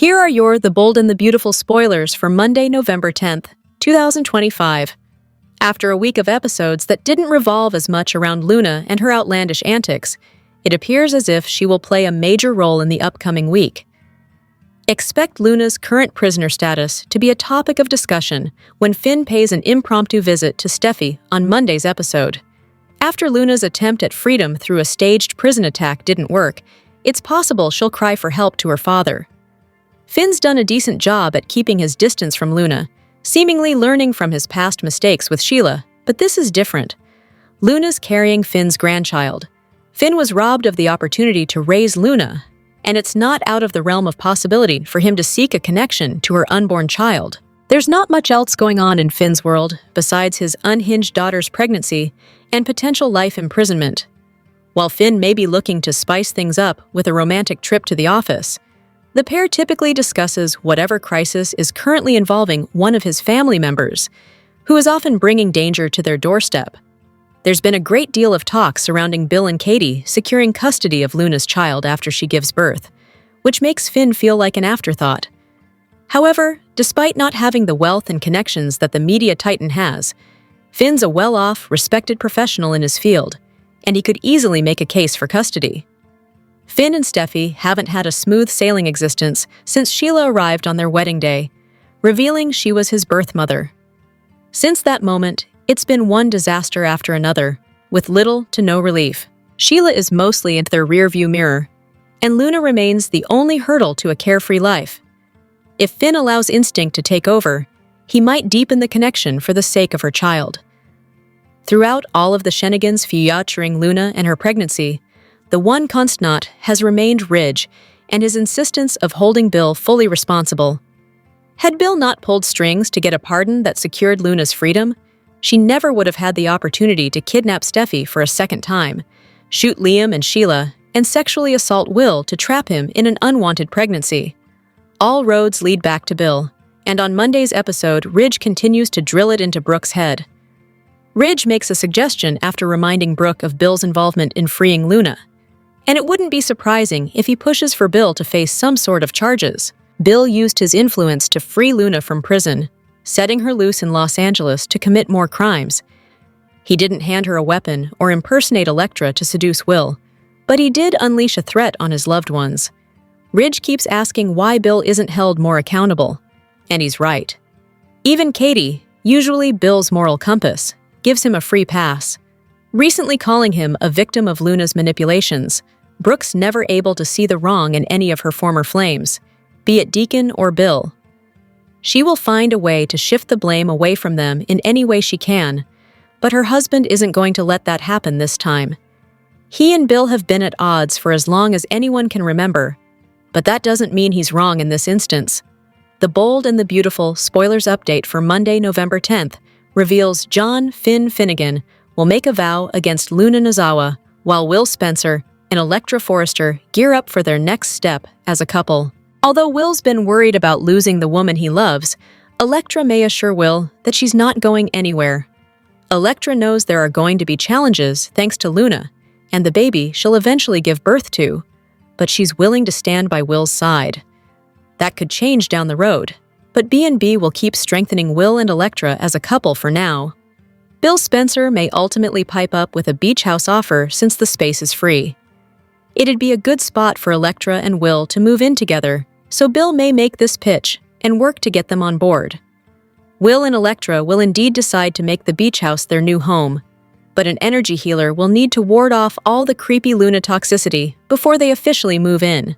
Here are your The Bold and the Beautiful spoilers for Monday, November 10th, 2025. After a week of episodes that didn't revolve as much around Luna and her outlandish antics, it appears as if she will play a major role in the upcoming week. Expect Luna's current prisoner status to be a topic of discussion when Finn pays an impromptu visit to Steffi on Monday's episode. After Luna's attempt at freedom through a staged prison attack didn't work, it's possible she'll cry for help to her father. Finn's done a decent job at keeping his distance from Luna, seemingly learning from his past mistakes with Sheila, but this is different. Luna's carrying Finn's grandchild. Finn was robbed of the opportunity to raise Luna, and it's not out of the realm of possibility for him to seek a connection to her unborn child. There's not much else going on in Finn's world besides his unhinged daughter's pregnancy and potential life imprisonment. While Finn may be looking to spice things up with a romantic trip to the office, the pair typically discusses whatever crisis is currently involving one of his family members, who is often bringing danger to their doorstep. There's been a great deal of talk surrounding Bill and Katie securing custody of Luna's child after she gives birth, which makes Finn feel like an afterthought. However, despite not having the wealth and connections that the media titan has, Finn's a well-off, respected professional in his field, and he could easily make a case for custody. Finn and Steffi haven't had a smooth sailing existence since Sheila arrived on their wedding day, revealing she was his birth mother. Since that moment, it's been one disaster after another, with little to no relief. Sheila is mostly in their rearview mirror, and Luna remains the only hurdle to a carefree life. If Finn allows instinct to take over, he might deepen the connection for the sake of her child. Throughout all of the shenanigans featuring Luna and her pregnancy, the one constant has remained Ridge and his insistence of holding Bill fully responsible. Had Bill not pulled strings to get a pardon that secured Luna's freedom, she never would have had the opportunity to kidnap Steffi for a second time, shoot Liam and Sheila, and sexually assault Will to trap him in an unwanted pregnancy. All roads lead back to Bill, and on Monday's episode, Ridge continues to drill it into Brooke's head. Ridge makes a suggestion after reminding Brooke of Bill's involvement in freeing Luna, and it wouldn't be surprising if he pushes for Bill to face some sort of charges. Bill used his influence to free Luna from prison, setting her loose in Los Angeles to commit more crimes. He didn't hand her a weapon or impersonate Elektra to seduce Will, but he did unleash a threat on his loved ones. Ridge keeps asking why Bill isn't held more accountable, and he's right. Even Katie, usually Bill's moral compass, gives him a free pass, recently calling him a victim of Luna's manipulations. Brooke's never able to see the wrong in any of her former flames, be it Deacon or Bill. She will find a way to shift the blame away from them in any way she can, but her husband isn't going to let that happen this time. He and Bill have been at odds for as long as anyone can remember, but that doesn't mean he's wrong in this instance. The Bold and the Beautiful spoilers update for Monday, November 10th reveals John Finn Finnegan will make a vow against Luna Nozawa, while Will Spencer and Elektra Forrester gear up for their next step as a couple. Although Will's been worried about losing the woman he loves, Elektra may assure Will that she's not going anywhere. Elektra knows there are going to be challenges thanks to Luna and the baby she'll eventually give birth to, but she's willing to stand by Will's side. That could change down the road, but B&B will keep strengthening Will and Elektra as a couple for now. Bill Spencer may ultimately pipe up with a beach house offer since the space is free. It'd be a good spot for Elektra and Will to move in together, so Bill may make this pitch and work to get them on board. Will and Elektra will indeed decide to make the beach house their new home, but an energy healer will need to ward off all the creepy Luna toxicity before they officially move in.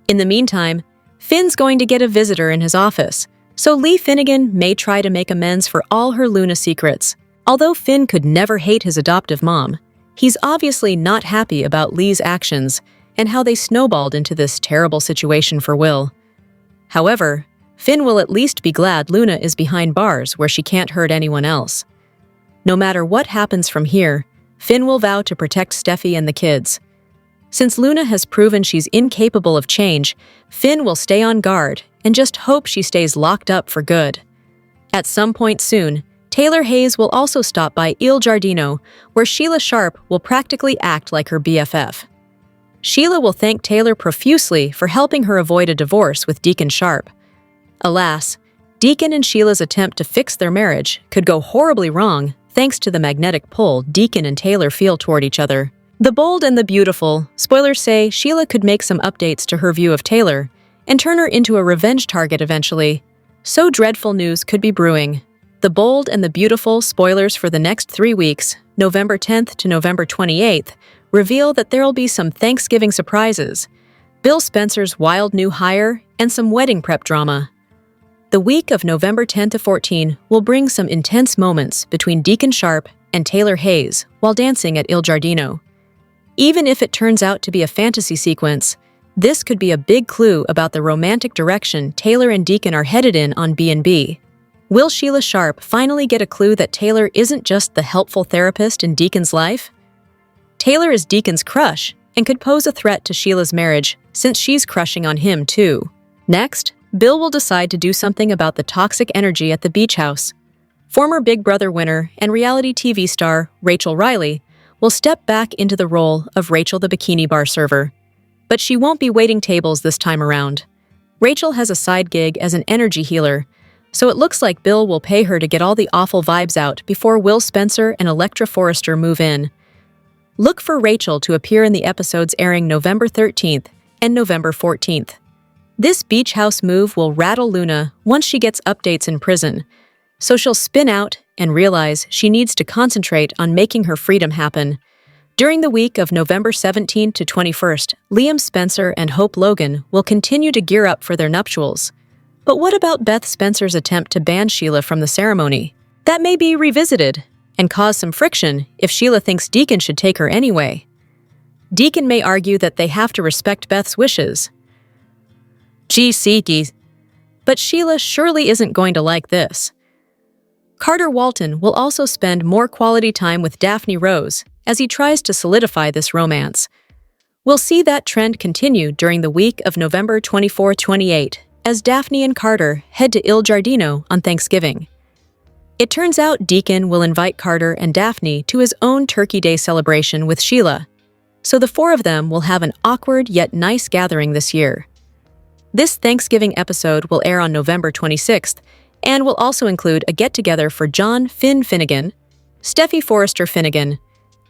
In the meantime, Finn's going to get a visitor in his office, so Lee Finnegan may try to make amends for all her Luna secrets. Although Finn could never hate his adoptive mom, he's obviously not happy about Lee's actions and how they snowballed into this terrible situation for Will. However, Finn will at least be glad Luna is behind bars where she can't hurt anyone else. No matter what happens from here, Finn will vow to protect Steffi and the kids. Since Luna has proven she's incapable of change, Finn will stay on guard and just hope she stays locked up for good. At some point soon, Taylor Hayes will also stop by Il Giardino, where Sheila Sharp will practically act like her BFF. Sheila will thank Taylor profusely for helping her avoid a divorce with Deacon Sharp. Alas, Deacon and Sheila's attempt to fix their marriage could go horribly wrong thanks to the magnetic pull Deacon and Taylor feel toward each other. The Bold and the Beautiful, spoilers say Sheila could make some updates to her view of Taylor and turn her into a revenge target eventually. So dreadful news could be brewing. The Bold and the Beautiful, spoilers for the next 3 weeks, November 10th to November 28th, reveal that there'll be some Thanksgiving surprises, Bill Spencer's wild new hire, and some wedding prep drama. The week of November 10 to 14 will bring some intense moments between Deacon Sharp and Taylor Hayes while dancing at Il Giardino. Even if it turns out to be a fantasy sequence, this could be a big clue about the romantic direction Taylor and Deacon are headed in on B&B. Will Sheila Sharp finally get a clue that Taylor isn't just the helpful therapist in Deacon's life? Taylor is Deacon's crush and could pose a threat to Sheila's marriage since she's crushing on him too. Next, Bill will decide to do something about the toxic energy at the beach house. Former Big Brother winner and reality TV star Rachel Riley will step back into the role of Rachel the bikini bar server. But she won't be waiting tables this time around. Rachel has a side gig as an energy healer, so it looks like Bill will pay her to get all the awful vibes out before Will Spencer and Electra Forrester move in. Look for Rachel to appear in the episodes airing November 13th and November 14th. This beach house move will rattle Luna once she gets updates in prison, so she'll spin out and realize she needs to concentrate on making her freedom happen. During the week of November 17 to 21st, Liam Spencer and Hope Logan will continue to gear up for their nuptials. But what about Beth Spencer's attempt to ban Sheila from the ceremony? That may be revisited and cause some friction if Sheila thinks Deacon should take her anyway. Deacon may argue that they have to respect Beth's wishes. Gee, Seekies. But Sheila surely isn't going to like this. Carter Walton will also spend more quality time with Daphne Rose as he tries to solidify this romance. We'll see that trend continue during the week of November 24-28 as Daphne and Carter head to Il Giardino on Thanksgiving. It turns out Deacon will invite Carter and Daphne to his own Turkey Day celebration with Sheila, so the four of them will have an awkward yet nice gathering this year. This Thanksgiving episode will air on November 26th and will also include a get-together for John Finnegan, Steffi Forrester Finnegan,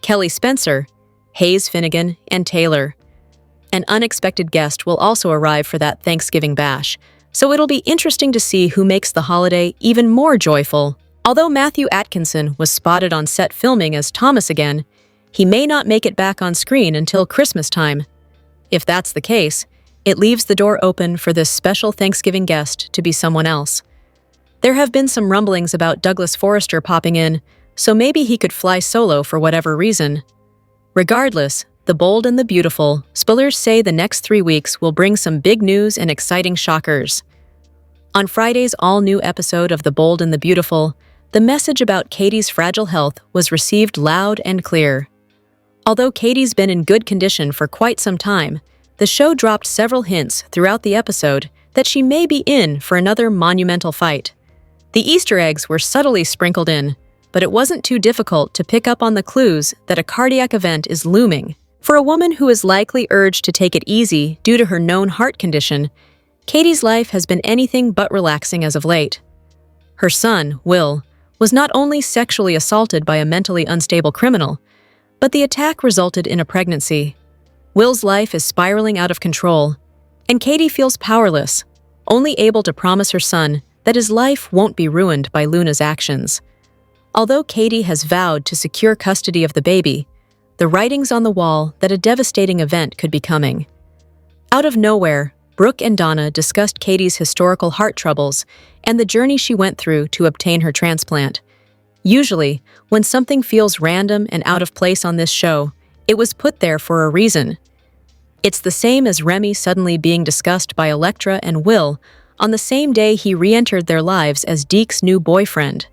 Kelly Spencer, Hayes Finnegan, and Taylor. An unexpected guest will also arrive for that Thanksgiving bash, so it'll be interesting to see who makes the holiday even more joyful. Although Matthew Atkinson was spotted on set filming as Thomas again, he may not make it back on screen until Christmas time. If that's the case, it leaves the door open for this special Thanksgiving guest to be someone else. There have been some rumblings about Douglas Forrester popping in, so maybe he could fly solo for whatever reason. Regardless, The Bold and the Beautiful, spoilers say the next 3 weeks will bring some big news and exciting shockers. On Friday's all-new episode of The Bold and the Beautiful, the message about Katie's fragile health was received loud and clear. Although Katie's been in good condition for quite some time, the show dropped several hints throughout the episode that she may be in for another monumental fight. The Easter eggs were subtly sprinkled in, but it wasn't too difficult to pick up on the clues that a cardiac event is looming. For a woman who is likely urged to take it easy due to her known heart condition, Katie's life has been anything but relaxing as of late. Her son, Will, was not only sexually assaulted by a mentally unstable criminal, but the attack resulted in a pregnancy. Will's life is spiraling out of control, and Katie feels powerless, only able to promise her son that his life won't be ruined by Luna's actions. Although Katie has vowed to secure custody of the baby, the writing's on the wall that a devastating event could be coming. Out of nowhere, Brooke and Donna discussed Katie's historical heart troubles and the journey she went through to obtain her transplant. Usually, when something feels random and out of place on this show, it was put there for a reason. It's the same as Remy suddenly being discussed by Electra and Will on the same day he re-entered their lives as Deke's new boyfriend.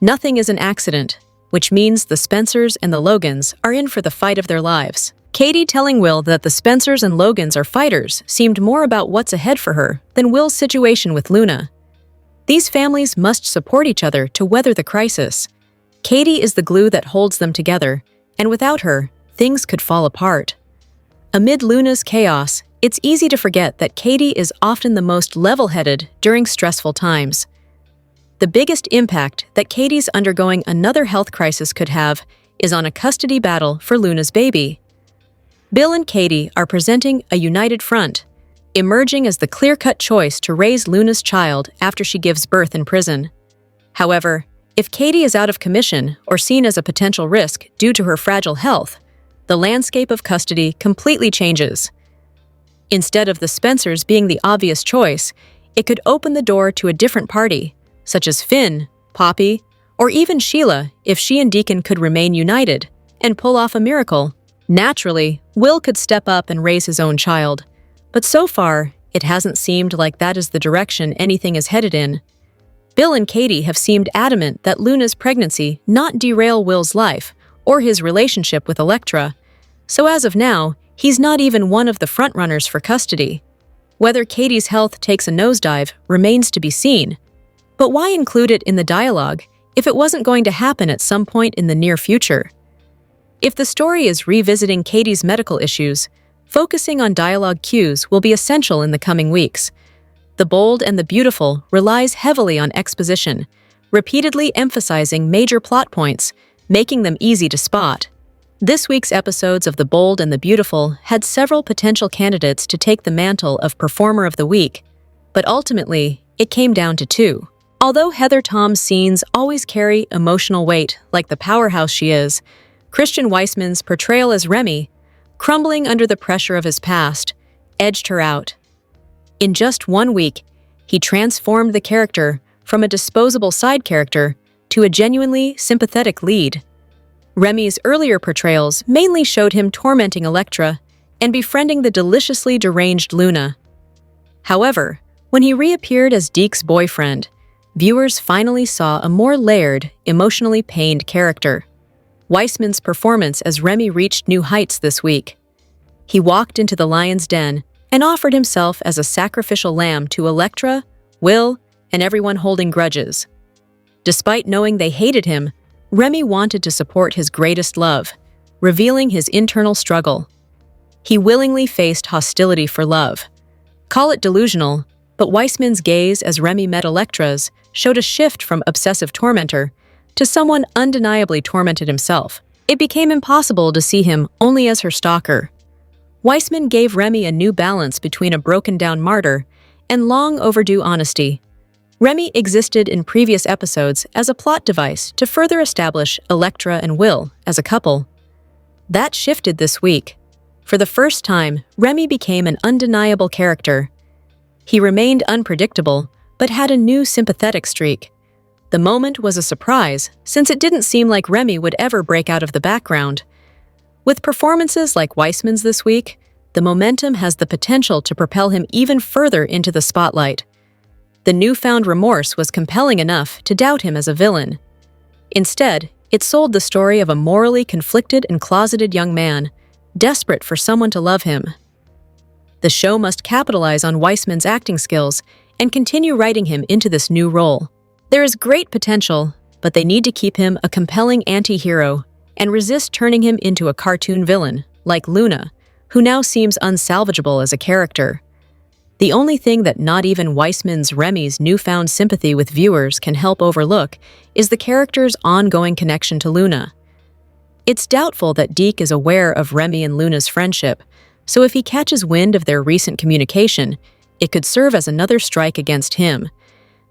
Nothing is an accident, which means the Spencers and the Logans are in for the fight of their lives. Katie telling Will that the Spencers and Logans are fighters seemed more about what's ahead for her than Will's situation with Luna. These families must support each other to weather the crisis. Katie is the glue that holds them together, and without her, things could fall apart. Amid Luna's chaos, it's easy to forget that Katie is often the most level-headed during stressful times. The biggest impact that Katie's undergoing another health crisis could have is on a custody battle for Luna's baby. Bill and Katie are presenting a united front, emerging as the clear-cut choice to raise Luna's child after she gives birth in prison. However, if Katie is out of commission or seen as a potential risk due to her fragile health, the landscape of custody completely changes. Instead of the Spencers being the obvious choice, it could open the door to a different party, such as Finn, Poppy, or even Sheila if she and Deacon could remain united and pull off a miracle. Naturally, Will could step up and raise his own child, but so far, it hasn't seemed like that is the direction anything is headed in. Bill and Katie have seemed adamant that Luna's pregnancy not derail Will's life or his relationship with Elektra, so as of now, he's not even one of the frontrunners for custody. Whether Katie's health takes a nosedive remains to be seen, but why include it in the dialogue if it wasn't going to happen at some point in the near future? If the story is revisiting Katie's medical issues, focusing on dialogue cues will be essential in the coming weeks. The Bold and the Beautiful relies heavily on exposition, repeatedly emphasizing major plot points, making them easy to spot. This week's episodes of The Bold and the Beautiful had several potential candidates to take the mantle of Performer of the Week, but ultimately, it came down to two. Although Heather Tom's scenes always carry emotional weight like the powerhouse she is, Christian Weissman's portrayal as Remy, crumbling under the pressure of his past, edged her out. In just 1 week, he transformed the character from a disposable side character to a genuinely sympathetic lead. Remy's earlier portrayals mainly showed him tormenting Elektra and befriending the deliciously deranged Luna. However, when he reappeared as Deke's boyfriend, viewers finally saw a more layered, emotionally pained character. Weissman's performance as Remy reached new heights this week. He walked into the lion's den and offered himself as a sacrificial lamb to Elektra, Will, and everyone holding grudges. Despite knowing they hated him, Remy wanted to support his greatest love, revealing his internal struggle. He willingly faced hostility for love. Call it delusional, but Weissman's gaze as Remy met Elektra's showed a shift from obsessive tormentor to someone undeniably tormented himself. It became impossible to see him only as her stalker. Weissman gave Remy a new balance between a broken-down martyr and long-overdue honesty. Remy existed in previous episodes as a plot device to further establish Elektra and Will as a couple. That shifted this week. For the first time, Remy became an undeniable character. He remained unpredictable, but had a new sympathetic streak. The moment was a surprise, since it didn't seem like Remy would ever break out of the background. With performances like Weissman's this week, the momentum has the potential to propel him even further into the spotlight. The newfound remorse was compelling enough to doubt him as a villain. Instead, it sold the story of a morally conflicted and closeted young man, desperate for someone to love him. The show must capitalize on Weissman's acting skills and continue writing him into this new role. There is great potential, but they need to keep him a compelling anti-hero and resist turning him into a cartoon villain, like Luna, who now seems unsalvageable as a character. The only thing that not even Weissman's Remy's newfound sympathy with viewers can help overlook is the character's ongoing connection to Luna. It's doubtful that Deke is aware of Remy and Luna's friendship, so if he catches wind of their recent communication, it could serve as another strike against him.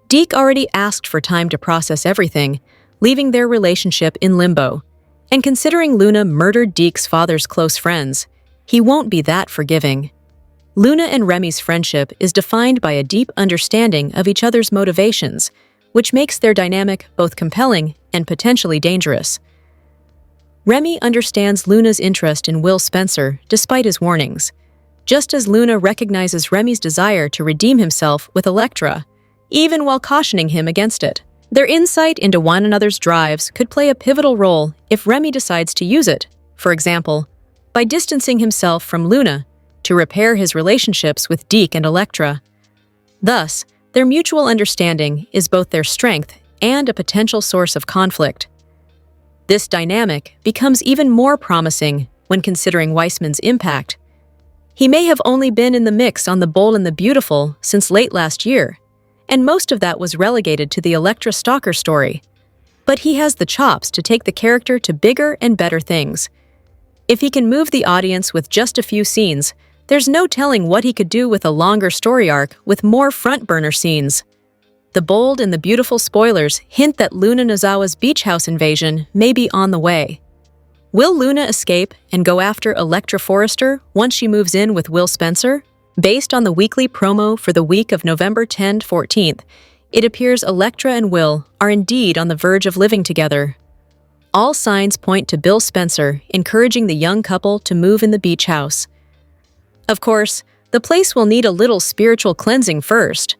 Deke already asked for time to process everything, leaving their relationship in limbo. And considering Luna murdered Deke's father's close friends, he won't be that forgiving. Luna and Remy's friendship is defined by a deep understanding of each other's motivations, which makes their dynamic both compelling and potentially dangerous. Remy understands Luna's interest in Will Spencer despite his warnings, just as Luna recognizes Remy's desire to redeem himself with Elektra, even while cautioning him against it. Their insight into one another's drives could play a pivotal role if Remy decides to use it, for example, by distancing himself from Luna to repair his relationships with Deke and Elektra. Thus, their mutual understanding is both their strength and a potential source of conflict. This dynamic becomes even more promising when considering Weissman's impact, He may have only been in the mix on The Bold and the Beautiful since late last year, and most of that was relegated to the Elektra stalker story. But he has the chops to take the character to bigger and better things. If he can move the audience with just a few scenes, there's no telling what he could do with a longer story arc with more front-burner scenes. The Bold and the Beautiful spoilers hint that Luna Nozawa's beach house invasion may be on the way. Will Luna escape and go after Elektra Forrester once she moves in with Will Spencer? Based on the weekly promo for the week of November 10-14th, it appears Elektra and Will are indeed on the verge of living together. All signs point to Bill Spencer encouraging the young couple to move in the beach house. Of course, the place will need a little spiritual cleansing first.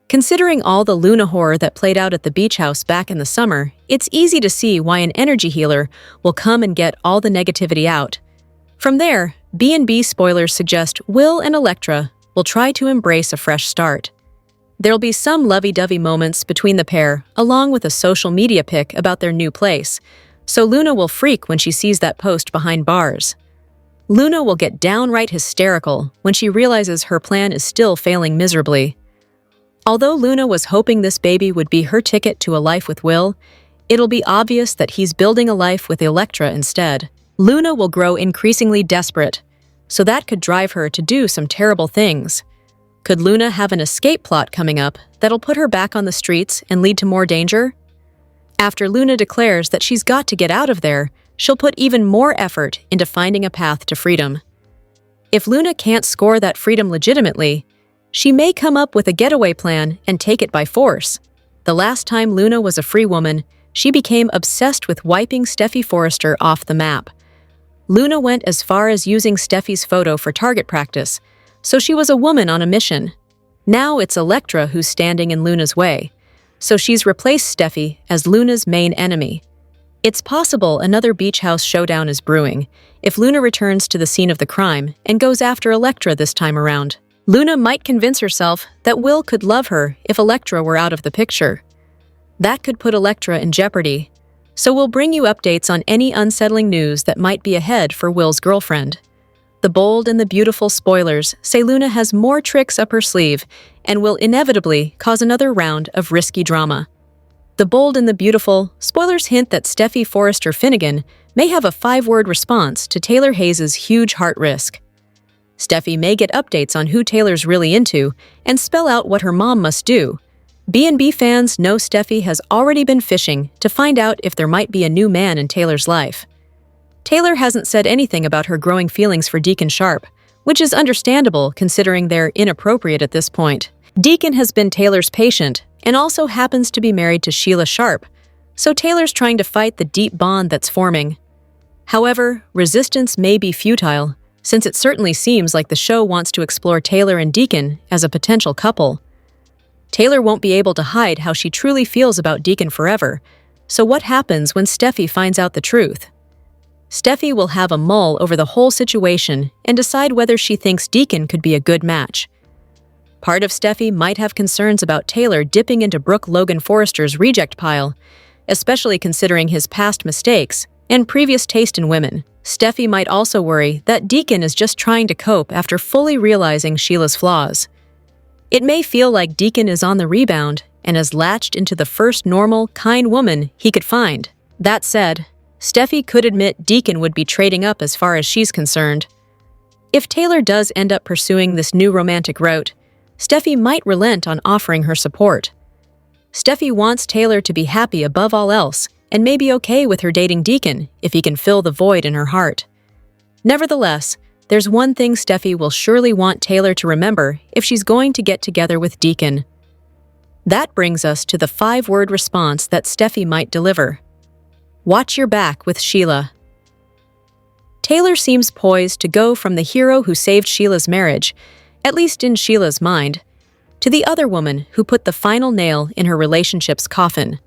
Considering all the Luna horror that played out at the beach house back in the summer, it's easy to see why an energy healer will come and get all the negativity out. From there, B&B spoilers suggest Will and Elektra will try to embrace a fresh start. There'll be some lovey-dovey moments between the pair, along with a social media pic about their new place, so Luna will freak when she sees that post behind bars. Luna will get downright hysterical when she realizes her plan is still failing miserably. Although Luna was hoping this baby would be her ticket to a life with Will, it'll be obvious that he's building a life with Elektra instead. Luna will grow increasingly desperate, so that could drive her to do some terrible things. Could Luna have an escape plot coming up that'll put her back on the streets and lead to more danger? After Luna declares that she's got to get out of there, she'll put even more effort into finding a path to freedom. If Luna can't score that freedom legitimately, she may come up with a getaway plan and take it by force. The last time Luna was a free woman, she became obsessed with wiping Steffi Forrester off the map. Luna went as far as using Steffi's photo for target practice, so she was a woman on a mission. Now it's Elektra who's standing in Luna's way, so she's replaced Steffi as Luna's main enemy. It's possible another beach house showdown is brewing if Luna returns to the scene of the crime and goes after Elektra this time around. Luna might convince herself that Will could love her if Elektra were out of the picture. That could put Elektra in jeopardy, so we'll bring you updates on any unsettling news that might be ahead for Will's girlfriend. The Bold and the Beautiful spoilers say Luna has more tricks up her sleeve and will inevitably cause another round of risky drama. The Bold and the Beautiful spoilers hint that Steffi Forrester Finnegan may have a 5-word response to Taylor Hayes' huge heart risk. Steffi may get updates on who Taylor's really into and spell out what her mom must do. B&B fans know Steffi has already been fishing to find out if there might be a new man in Taylor's life. Taylor hasn't said anything about her growing feelings for Deacon Sharp, which is understandable considering they're inappropriate at this point. Deacon has been Taylor's patient and also happens to be married to Sheila Sharp, so Taylor's trying to fight the deep bond that's forming. However, resistance may be futile, since it certainly seems like the show wants to explore Taylor and Deacon as a potential couple. Taylor won't be able to hide how she truly feels about Deacon forever, so what happens when Steffi finds out the truth? Steffi will have a mull over the whole situation and decide whether she thinks Deacon could be a good match. Part of Steffi might have concerns about Taylor dipping into Brooke Logan Forrester's reject pile, especially considering his past mistakes and previous taste in women. Steffi might also worry that Deacon is just trying to cope after fully realizing Sheila's flaws. It may feel like Deacon is on the rebound and has latched into the first normal, kind woman he could find. That said, Steffi could admit Deacon would be trading up as far as she's concerned. If Taylor does end up pursuing this new romantic route, Steffi might relent on offering her support. Steffi wants Taylor to be happy above all else and may be okay with her dating Deacon if he can fill the void in her heart. Nevertheless, there's one thing Steffi will surely want Taylor to remember if she's going to get together with Deacon. That brings us to the 5-word response that Steffi might deliver. Watch your back with Sheila. Taylor seems poised to go from the hero who saved Sheila's marriage, at least in Sheila's mind, to the other woman who put the final nail in her relationship's coffin.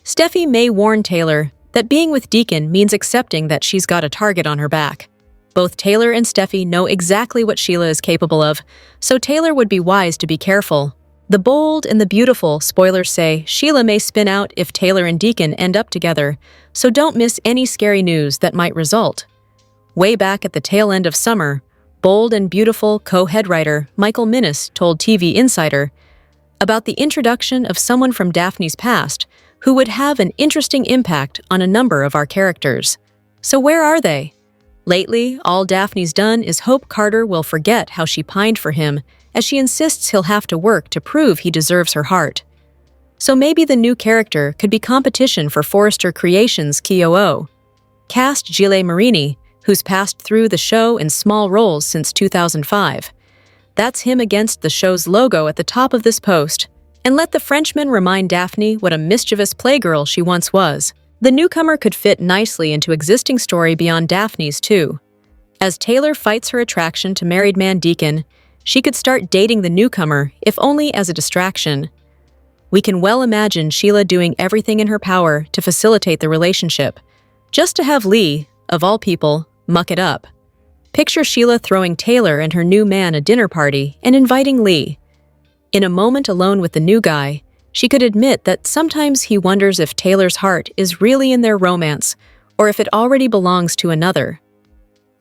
Steffi may warn Taylor that being with Deacon means accepting that she's got a target on her back. Both Taylor and Steffi know exactly what Sheila is capable of, so Taylor would be wise to be careful. The Bold and the Beautiful spoilers say Sheila may spin out if Taylor and Deacon end up together, so don't miss any scary news that might result. Way back at the tail end of summer, Bold and Beautiful co-head writer Michael Minnis told TV Insider about the introduction of someone from Daphne's past who would have an interesting impact on a number of our characters. So where are they? Lately, all Daphne's done is hope Carter will forget how she pined for him, as she insists he'll have to work to prove he deserves her heart. So maybe the new character could be competition for Forrester Creations' KOO. Cast Gile Marini, who's passed through the show in small roles since 2005. That's him against the show's logo at the top of this post. And let the Frenchman remind Daphne what a mischievous playgirl she once was. The newcomer could fit nicely into existing story beyond Daphne's, too. As Taylor fights her attraction to married man Deacon, she could start dating the newcomer, if only as a distraction. We can well imagine Sheila doing everything in her power to facilitate the relationship, just to have Lee, of all people, muck it up. Picture Sheila throwing Taylor and her new man a dinner party and inviting Lee. In a moment alone with the new guy, she could admit that sometimes he wonders if Taylor's heart is really in their romance or if it already belongs to another.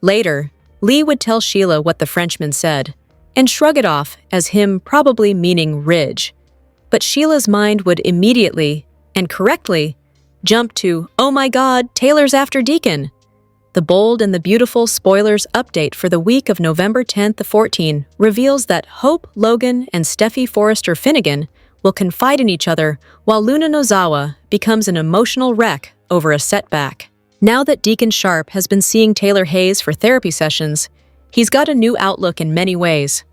Later, Lee would tell Sheila what the Frenchman said and shrug it off as him probably meaning Ridge. But Sheila's mind would immediately, and correctly, jump to, "Oh my God, Taylor's after Deacon." The Bold and the Beautiful spoilers update for the week of November 10th to 14 reveals that Hope Logan and Steffi Forrester Finnegan will confide in each other while Luna Nozawa becomes an emotional wreck over a setback. Now that Deacon Sharp has been seeing Taylor Hayes for therapy sessions, he's got a new outlook in many ways.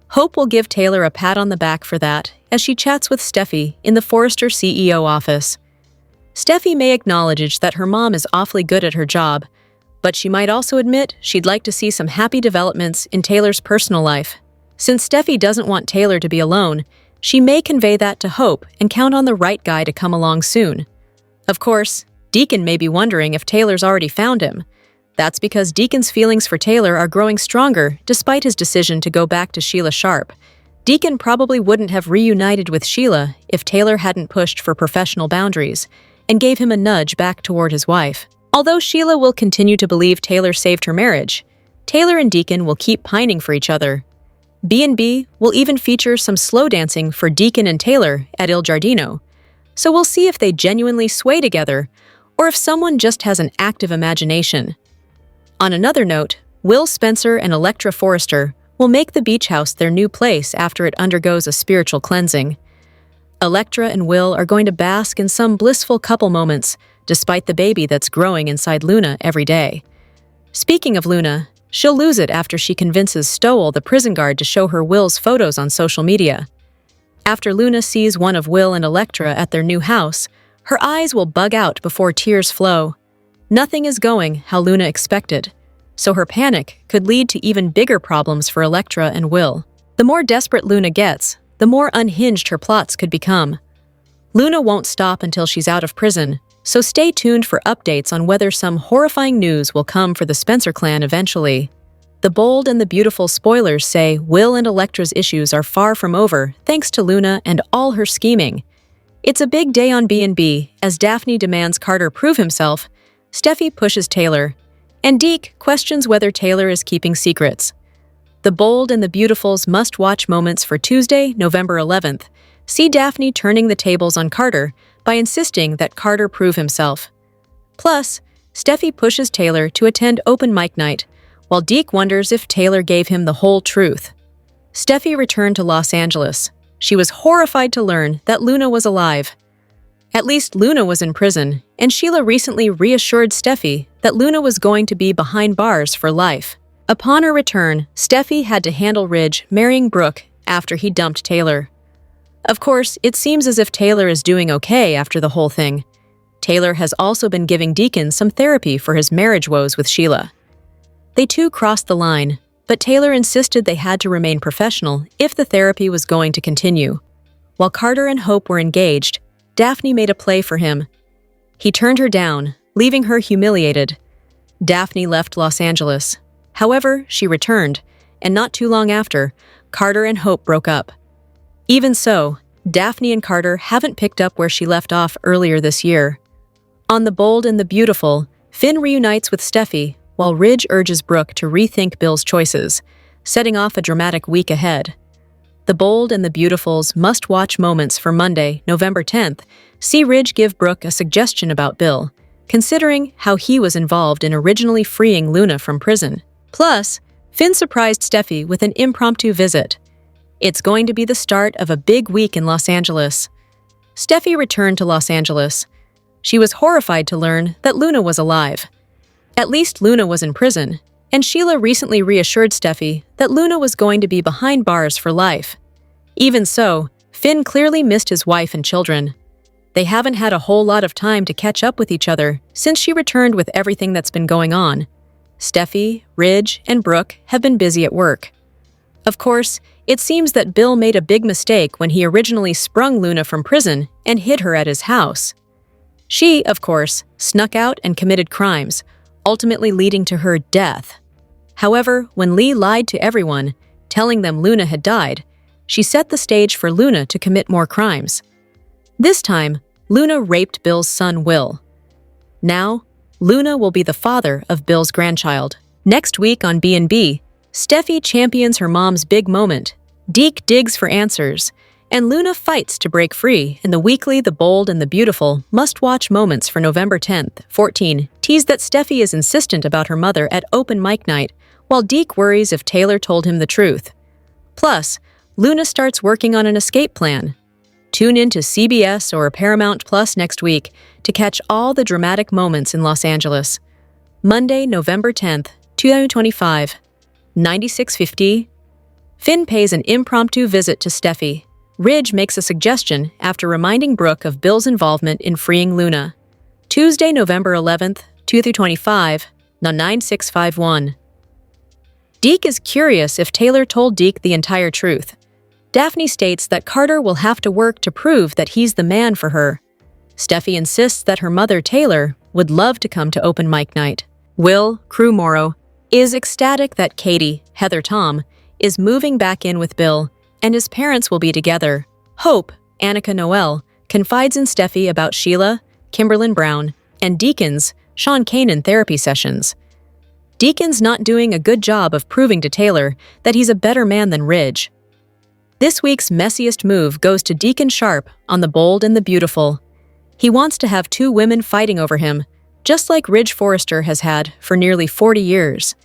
Hope will give Taylor a pat on the back for that as she chats with Steffi in the Forrester CEO office. Steffi may acknowledge that her mom is awfully good at her job, but she might also admit she'd like to see some happy developments in Taylor's personal life. Since Steffi doesn't want Taylor to be alone, she may convey that to Hope and count on the right guy to come along soon. Of course, Deacon may be wondering if Taylor's already found him. That's because Deacon's feelings for Taylor are growing stronger despite his decision to go back to Sheila Sharp. Deacon probably wouldn't have reunited with Sheila if Taylor hadn't pushed for professional boundaries and gave him a nudge back toward his wife. Although Sheila will continue to believe Taylor saved her marriage, Taylor and Deacon will keep pining for each other. B&B will even feature some slow dancing for Deacon and Taylor at Il Giardino, so we'll see if they genuinely sway together or if someone just has an active imagination. On another note, Will Spencer and Electra Forrester will make the beach house their new place after it undergoes a spiritual cleansing. Electra and Will are going to bask in some blissful couple moments, despite the baby that's growing inside Luna every day. Speaking of Luna, she'll lose it after she convinces Stowell, the prison guard, to show her Will's photos on social media. After Luna sees one of Will and Electra at their new house, her eyes will bug out before tears flow. Nothing is going how Luna expected, so her panic could lead to even bigger problems for Electra and Will. The more desperate Luna gets, the more unhinged her plots could become. Luna won't stop until she's out of prison, so stay tuned for updates on whether some horrifying news will come for the Spencer clan eventually. The Bold and the Beautiful spoilers say Will and Electra's issues are far from over thanks to Luna and all her scheming. It's a big day on B&B as Daphne demands Carter prove himself, Steffi pushes Taylor, and Deke questions whether Taylor is keeping secrets. The Bold and the Beautiful's must-watch moments for Tuesday, November 11th, see Daphne turning the tables on Carter by insisting that Carter prove himself. Plus, Steffi pushes Taylor to attend open mic night, while Deke wonders if Taylor gave him the whole truth. Steffi returned to Los Angeles. She was horrified to learn that Luna was alive. At least Luna was in prison, and Sheila recently reassured Steffi that Luna was going to be behind bars for life. Upon her return, Steffi had to handle Ridge marrying Brooke after he dumped Taylor. Of course, it seems as if Taylor is doing okay after the whole thing. Taylor has also been giving Deacon some therapy for his marriage woes with Sheila. They too crossed the line, but Taylor insisted they had to remain professional if the therapy was going to continue. While Carter and Hope were engaged, Daphne made a play for him. He turned her down, leaving her humiliated. Daphne left Los Angeles. However, she returned, and not too long after, Carter and Hope broke up. Even so, Daphne and Carter haven't picked up where she left off earlier this year. On The Bold and the Beautiful, Finn reunites with Steffi, while Ridge urges Brooke to rethink Bill's choices. setting off a dramatic week ahead. The Bold and the Beautiful's must-watch moments for Monday, November 10th, see Ridge give Brooke a suggestion about Bill, considering how he was involved in originally freeing Luna from prison. Plus, Finn surprised Steffi with an impromptu visit. It's going to be the start of a big week in Los Angeles. Steffi returned to Los Angeles. She was horrified to learn that Luna was alive. At least Luna was in prison, and Sheila recently reassured Steffi that Luna was going to be behind bars for life. Even so, Finn clearly missed his wife and children. They haven't had a whole lot of time to catch up with each other since she returned with everything that's been going on. Steffi, Ridge, and Brooke have been busy at work. Of course, it seems that Bill made a big mistake when he originally sprung Luna from prison and hid her at his house. She, of course, snuck out and committed crimes, ultimately leading to her death. However, when Lee lied to everyone, telling them Luna had died, she set the stage for Luna to commit more crimes. This time, Luna raped Bill's son Will. Now, Luna will be the father of Bill's grandchild. Next week on B&B, Steffi champions her mom's big moment, Deke digs for answers, and Luna fights to break free in the weekly The Bold and the Beautiful must-watch moments for November 10th. 14 tease that Steffi is insistent about her mother at open mic night, while Deke worries if Taylor told him the truth. Plus, Luna starts working on an escape plan. Tune in to CBS or Paramount Plus next week to catch all the dramatic moments in Los Angeles. Monday, November 10th, 2025, 96:50. Finn pays an impromptu visit to Steffi. Ridge makes a suggestion after reminding Brooke of Bill's involvement in freeing Luna. Tuesday, November 11th, 2025, 9651. Deke is curious if Taylor told Deke the entire truth. Daphne states that Carter will have to work to prove that he's the man for her. Steffi insists that her mother, Taylor, would love to come to open mic night. Will, Crew Morrow, is ecstatic that Katie, Heather Tom, is moving back in with Bill, and his parents will be together. Hope, Annika Noel, confides in Steffi about Sheila, Kimberlyn Brown, and Deacon's, Sean Kanan therapy sessions. Deacon's not doing a good job of proving to Taylor that he's a better man than Ridge. This week's messiest move goes to Deacon Sharp on The Bold and the Beautiful. He wants to have two women fighting over him, just like Ridge Forrester has had for nearly 40 years.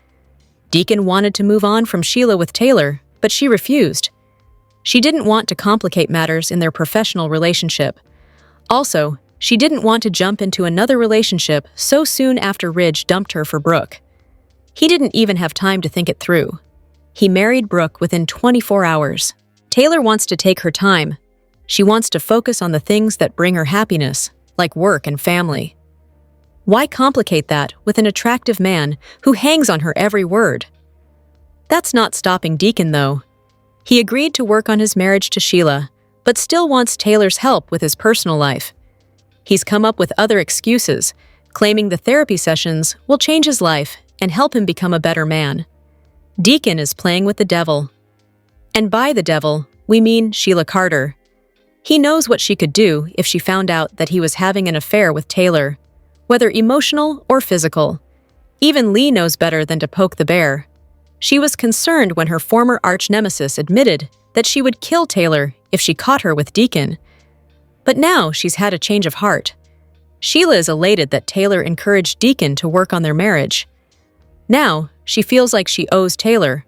Deacon wanted to move on from Sheila with Taylor, but she refused. She didn't want to complicate matters in their professional relationship. Also, she didn't want to jump into another relationship so soon after Ridge dumped her for Brooke. He didn't even have time to think it through. He married Brooke within 24 hours. Taylor wants to take her time. She wants to focus on the things that bring her happiness, like work and family. Why complicate that with an attractive man who hangs on her every word? That's not stopping Deacon, though. He agreed to work on his marriage to Sheila, but still wants Taylor's help with his personal life. He's come up with other excuses, claiming the therapy sessions will change his life and help him become a better man. Deacon is playing with the devil. And by the devil, we mean Sheila Carter. He knows what she could do if she found out that he was having an affair with Taylor, whether emotional or physical. Even Lee knows better than to poke the bear. She was concerned when her former arch-nemesis admitted that she would kill Taylor if she caught her with Deacon. But now she's had a change of heart. Sheila is elated that Taylor encouraged Deacon to work on their marriage. Now, she feels like she owes Taylor,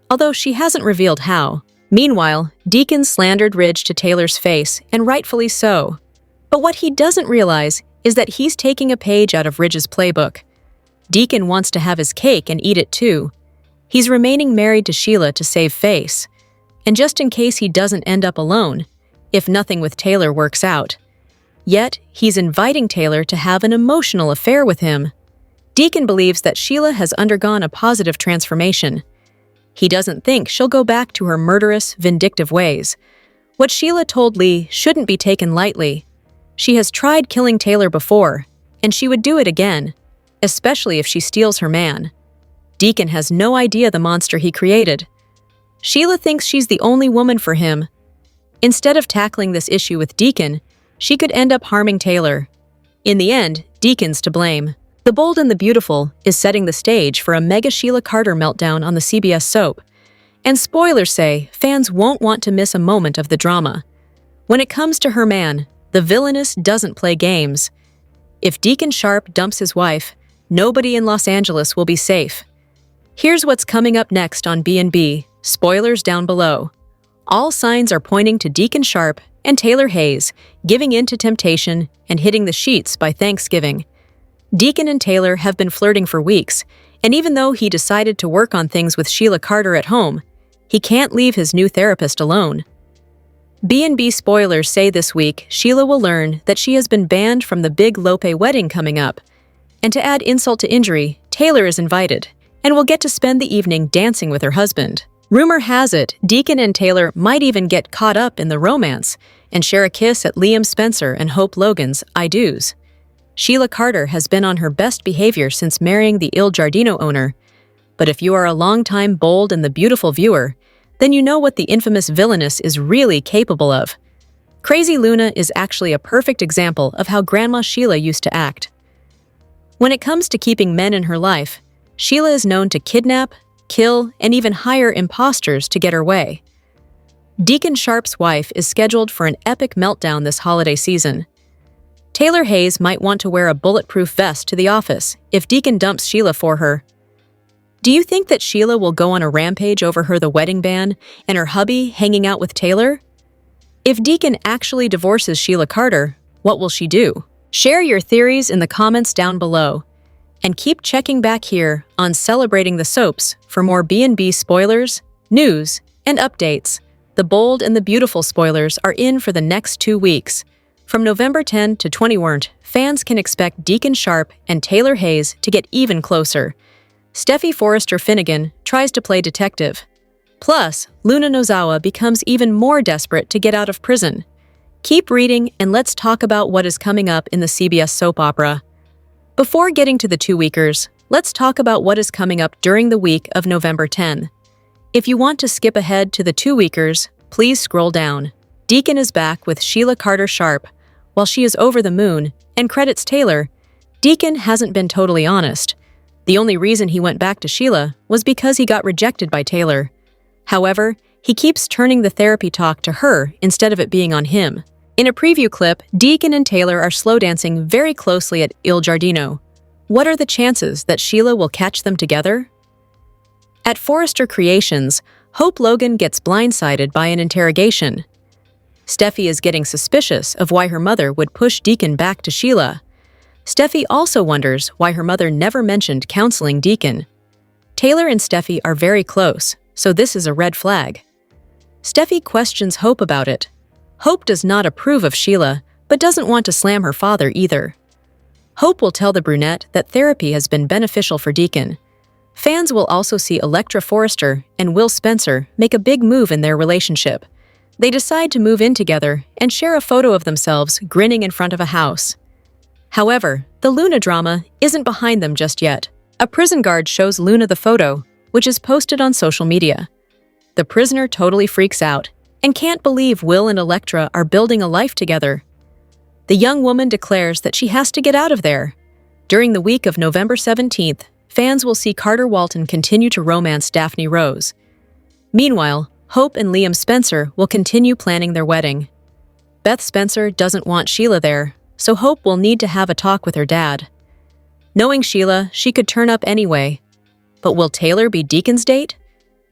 although she hasn't revealed how. Meanwhile, Deacon slandered Ridge to Taylor's face, and rightfully so. But what he doesn't realize is that he's taking a page out of Ridge's playbook. Deacon wants to have his cake and eat it too. He's remaining married to Sheila to save face, and just in case he doesn't end up alone, if nothing with Taylor works out. Yet, he's inviting Taylor to have an emotional affair with him. Deacon believes that Sheila has undergone a positive transformation. He doesn't think she'll go back to her murderous, vindictive ways. What Sheila told Lee shouldn't be taken lightly. She has tried killing Taylor before, and she would do it again, especially if she steals her man. Deacon has no idea the monster he created. Sheila thinks she's the only woman for him. Instead of tackling this issue with Deacon, she could end up harming Taylor. In the end, Deacon's to blame. The Bold and the Beautiful is setting the stage for a mega Sheila Carter meltdown on the CBS soap. And spoilers say fans won't want to miss a moment of the drama. When it comes to her man, the villainess doesn't play games. If Deacon Sharp dumps his wife, nobody in Los Angeles will be safe. Here's what's coming up next on B&B. Spoilers down below. All signs are pointing to Deacon Sharp and Taylor Hayes giving in to temptation and hitting the sheets by Thanksgiving. Deacon and Taylor have been flirting for weeks, and even though he decided to work on things with Sheila Carter at home, he can't leave his new therapist alone. B&B spoilers say this week Sheila will learn that she has been banned from the big Lope wedding coming up. And to add insult to injury, Taylor is invited and will get to spend the evening dancing with her husband. Rumor has it Deacon and Taylor might even get caught up in the romance and share a kiss at Liam Spencer and Hope Logan's I Do's. Sheila Carter has been on her best behavior since marrying the Il Giardino owner. But if you are a longtime Bold and the Beautiful viewer, then you know what the infamous villainess is really capable of. Crazy Luna is actually a perfect example of how Grandma Sheila used to act. When it comes to keeping men in her life, Sheila is known to kidnap, kill, and even hire imposters to get her way. Deacon Sharp's wife is scheduled for an epic meltdown this holiday season. Taylor Hayes might want to wear a bulletproof vest to the office if Deacon dumps Sheila for her. Do you think that Sheila will go on a rampage over the wedding ban and her hubby hanging out with Taylor? If Deacon actually divorces Sheila Carter, what will she do? Share your theories in the comments down below. And keep checking back here on Celebrating the Soaps for more B&B spoilers, news, and updates. The Bold and the Beautiful spoilers are in for the next 2 weeks. From November 10 to 21, fans can expect Deacon Sharp and Taylor Hayes to get even closer. Steffi Forrester Finnegan tries to play detective. Plus, Luna Nozawa becomes even more desperate to get out of prison. Keep reading and let's talk about what is coming up in the CBS soap opera. Before getting to the 2-weekers, let's talk about what is coming up during the week of November 10. If you want to skip ahead to the 2-weekers, please scroll down. Deacon is back with Sheila Carter Sharp. While she is over the moon and credits Taylor, Deacon hasn't been totally honest. The only reason he went back to Sheila was because he got rejected by Taylor. However, he keeps turning the therapy talk to her instead of it being on him. In a preview clip, Deacon and Taylor are slow dancing very closely at Il Giardino. What are the chances that Sheila will catch them together? At Forrester Creations, Hope Logan gets blindsided by an interrogation. Steffi is getting suspicious of why her mother would push Deacon back to Sheila. Steffi also wonders why her mother never mentioned counseling Deacon. Taylor and Steffi are very close, so this is a red flag. Steffi questions Hope about it. Hope does not approve of Sheila, but doesn't want to slam her father either. Hope will tell the brunette that therapy has been beneficial for Deacon. Fans will also see Electra Forrester and Will Spencer make a big move in their relationship. They decide to move in together and share a photo of themselves grinning in front of a house. However, the Luna drama isn't behind them just yet. A prison guard shows Luna the photo, which is posted on social media. The prisoner totally freaks out and can't believe Will and Electra are building a life together. The young woman declares that she has to get out of there. During the week of November 17th, fans will see Carter Walton continue to romance Daphne Rose. Meanwhile, Hope and Liam Spencer will continue planning their wedding. Beth Spencer doesn't want Sheila there, so Hope will need to have a talk with her dad. Knowing Sheila, she could turn up anyway. But will Taylor be Deacon's date?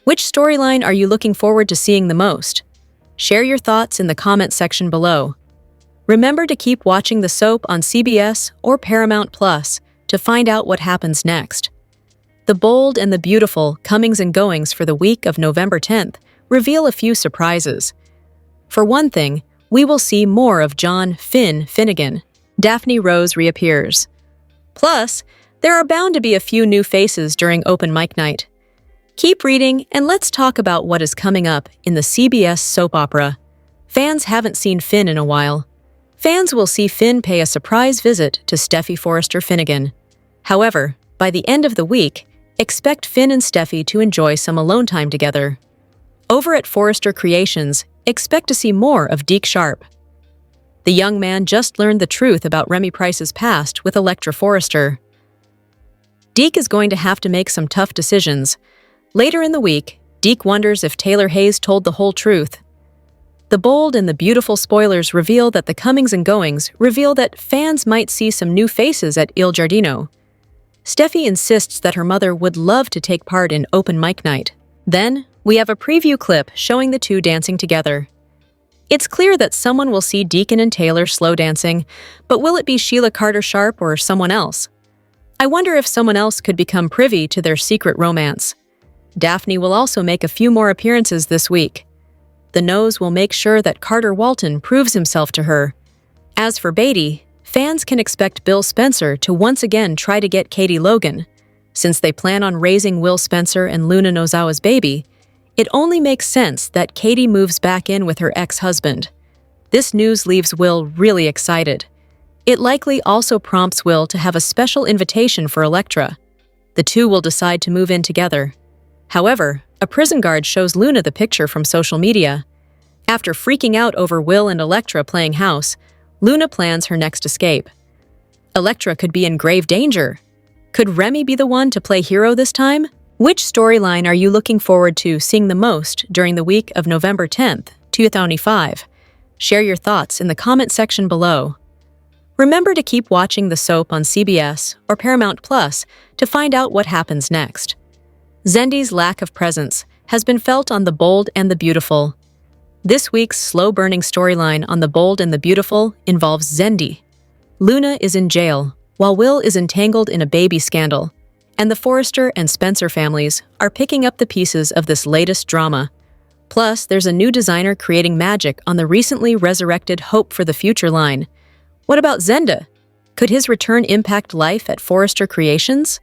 Which storyline are you looking forward to seeing the most? Share your thoughts in the comment section below. Remember to keep watching the soap on CBS or Paramount Plus to find out what happens next. The Bold and the Beautiful comings and goings for the week of November 10th reveal a few surprises. For one thing, we will see more of John Finnegan. Daphne Rose reappears. Plus, there are bound to be a few new faces during open mic night. Keep reading and let's talk about what is coming up in the CBS soap opera. Fans haven't seen Finn in a while. Fans will see Finn pay a surprise visit to Steffi Forrester Finnegan. However, by the end of the week, expect Finn and Steffi to enjoy some alone time together. Over at Forrester Creations, expect to see more of Deke Sharp. The young man just learned the truth about Remy Price's past with Electra Forrester. Deke is going to have to make some tough decisions. Later in the week, Deke wonders if Taylor Hayes told the whole truth. The bold and the beautiful spoilers reveal that the comings and goings reveal that fans might see some new faces at Il Giardino. Steffi insists that her mother would love to take part in open mic night. Then, we have a preview clip showing the two dancing together. It's clear that someone will see Deacon and Taylor slow dancing, but will it be Sheila Carter-Sharp or someone else? I wonder if someone else could become privy to their secret romance. Daphne will also make a few more appearances this week. The Nose will make sure that Carter Walton proves himself to her. As for Beatty, fans can expect Bill Spencer to once again try to get Katie Logan. Since they plan on raising Will Spencer and Luna Nozawa's baby, it only makes sense that Katie moves back in with her ex-husband. This news leaves Will really excited. It likely also prompts Will to have a special invitation for Elektra. The two will decide to move in together. However, a prison guard shows Luna the picture from social media. After freaking out over Will and Elektra playing house, Luna plans her next escape. Elektra could be in grave danger. Could Remy be the one to play hero this time? Which storyline are you looking forward to seeing the most during the week of November 10th, 2005? Share your thoughts in the comment section below. Remember to keep watching the soap on CBS or Paramount Plus to find out what happens next. Zendi's lack of presence has been felt on The Bold and the Beautiful. This week's slow-burning storyline on The Bold and the Beautiful involves Zendi. Luna is in jail, while Will is entangled in a baby scandal, and the Forrester and Spencer families are picking up the pieces of this latest drama. Plus, there's a new designer creating magic on the recently resurrected Hope for the Future line. What about Zenda? Could his return impact life at Forrester Creations?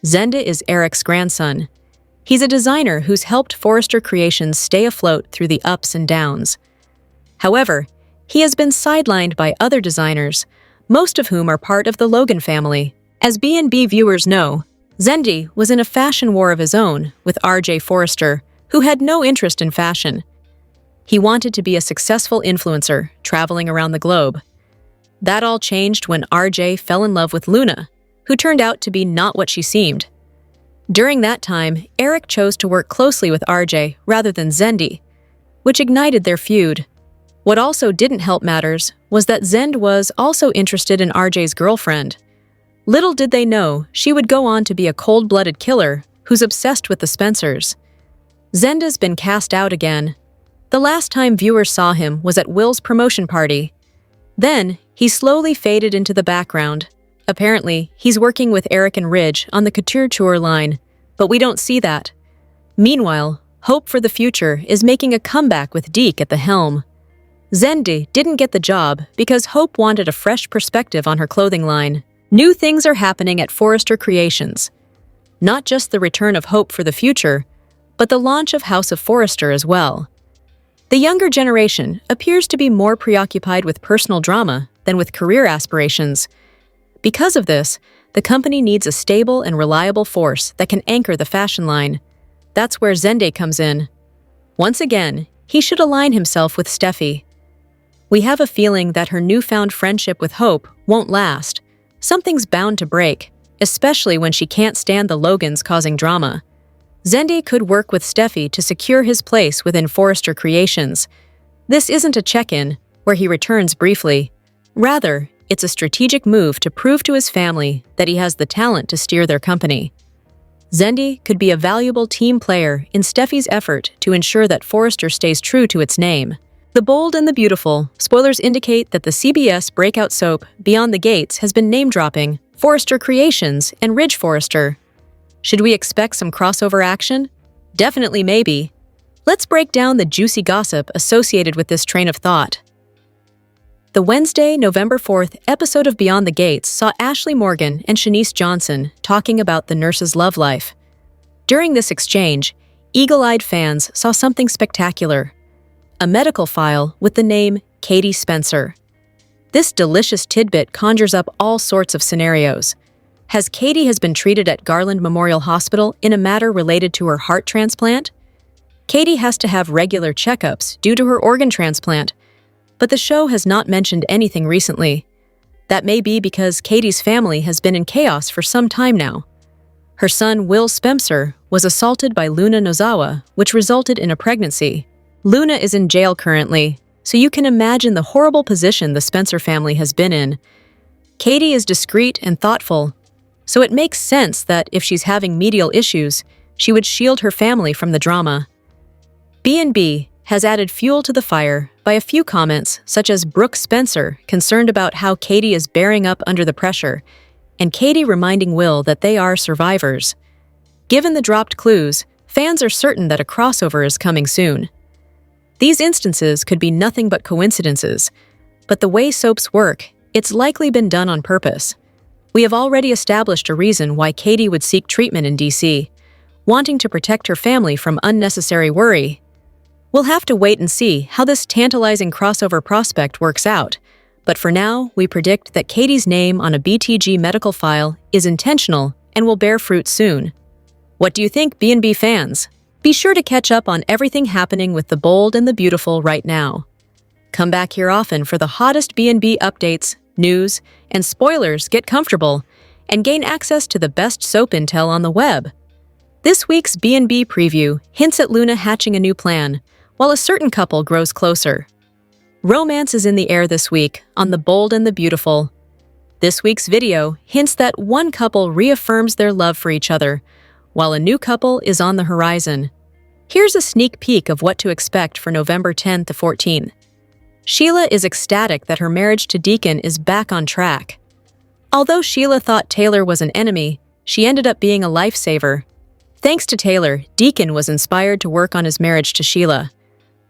Zenda is Eric's grandson. He's a designer who's helped Forrester Creations stay afloat through the ups and downs. However, he has been sidelined by other designers, most of whom are part of the Logan family. As B&B viewers know, Zendi was in a fashion war of his own with R.J. Forrester, who had no interest in fashion. He wanted to be a successful influencer, traveling around the globe. That all changed when R.J. fell in love with Luna, who turned out to be not what she seemed. During that time, Eric chose to work closely with R.J. rather than Zendi, which ignited their feud. What also didn't help matters was that Zend was also interested in R.J.'s girlfriend. Little did they know she would go on to be a cold-blooded killer who's obsessed with the Spencers. Zend has been cast out again. The last time viewers saw him was at Will's promotion party. Then, he slowly faded into the background. Apparently, he's working with Eric and Ridge on the Couture Tour line, but we don't see that. Meanwhile, Hope for the Future is making a comeback with Deke at the helm. Zendi didn't get the job because Hope wanted a fresh perspective on her clothing line. New things are happening at Forrester Creations. Not just the return of Hope for the Future, but the launch of House of Forrester as well. The younger generation appears to be more preoccupied with personal drama than with career aspirations. Because of this, the company needs a stable and reliable force that can anchor the fashion line. That's where Zende comes in. Once again, he should align himself with Steffi. We have a feeling that her newfound friendship with Hope won't last. Something's bound to break, especially when she can't stand the Logans causing drama. Zende could work with Steffi to secure his place within Forrester Creations. This isn't a check-in, where he returns briefly. Rather, it's a strategic move to prove to his family that he has the talent to steer their company. Zendi could be a valuable team player in Steffi's effort to ensure that Forrester stays true to its name. The Bold and the Beautiful spoilers indicate that the CBS breakout soap Beyond the Gates has been name-dropping Forrester Creations and Ridge Forrester. Should we expect some crossover action? Definitely maybe. Let's break down the juicy gossip associated with this train of thought. The Wednesday, November 4th episode of Beyond the Gates saw Ashley Morgan and Shanice Johnson talking about the nurse's love life. During this exchange, eagle-eyed fans saw something spectacular: a medical file with the name Katie Spencer. This delicious tidbit conjures up all sorts of scenarios. Katie has been treated at Garland Memorial Hospital in a matter related to her heart transplant? Katie has to have regular checkups due to her organ transplant, but the show has not mentioned anything recently. That may be because Katie's family has been in chaos for some time now. Her son, Will Spencer, was assaulted by Luna Nozawa, which resulted in a pregnancy. Luna is in jail currently, so you can imagine the horrible position the Spencer family has been in. Katie is discreet and thoughtful, so it makes sense that if she's having medial issues, she would shield her family from the drama. B&B has added fuel to the fire by a few comments, such as Brooke Spencer concerned about how Katie is bearing up under the pressure, and Katie reminding Will that they are survivors. Given the dropped clues, fans are certain that a crossover is coming soon. These instances could be nothing but coincidences, but the way soaps work, it's likely been done on purpose. We have already established a reason why Katie would seek treatment in DC, wanting to protect her family from unnecessary worry. We'll have to wait and see how this tantalizing crossover prospect works out, but for now, we predict that Katie's name on a BTG medical file is intentional and will bear fruit soon. What do you think, B&B fans? Be sure to catch up on everything happening with the bold and the beautiful right now. Come back here often for the hottest B&B updates, news, and spoilers. Get comfortable and gain access to the best soap intel on the web. This week's B&B preview hints at Luna hatching a new plan, while a certain couple grows closer. Romance is in the air this week on The Bold and the Beautiful. This week's video hints that one couple reaffirms their love for each other, while a new couple is on the horizon. Here's a sneak peek of what to expect for November 10th to 14th. Sheila is ecstatic that her marriage to Deacon is back on track. Although Sheila thought Taylor was an enemy, she ended up being a lifesaver. Thanks to Taylor, Deacon was inspired to work on his marriage to Sheila.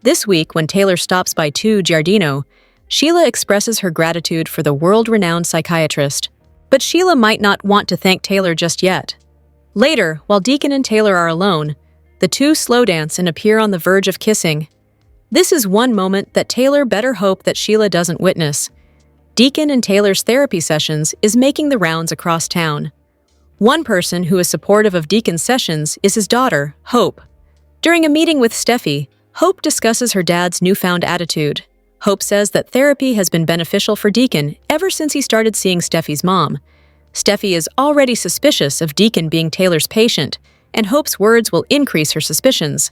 This week, when Taylor stops by 2 Giardino, Sheila expresses her gratitude for the world-renowned psychiatrist. But Sheila might not want to thank Taylor just yet. Later, while Deacon and Taylor are alone, the two slow dance and appear on the verge of kissing. This is one moment that Taylor better hope that Sheila doesn't witness. Deacon and Taylor's therapy sessions is making the rounds across town. One person who is supportive of Deacon's sessions is his daughter, Hope. During a meeting with Steffi, Hope discusses her dad's newfound attitude. Hope says that therapy has been beneficial for Deacon ever since he started seeing Steffi's mom. Steffi is already suspicious of Deacon being Taylor's patient, and Hope's words will increase her suspicions.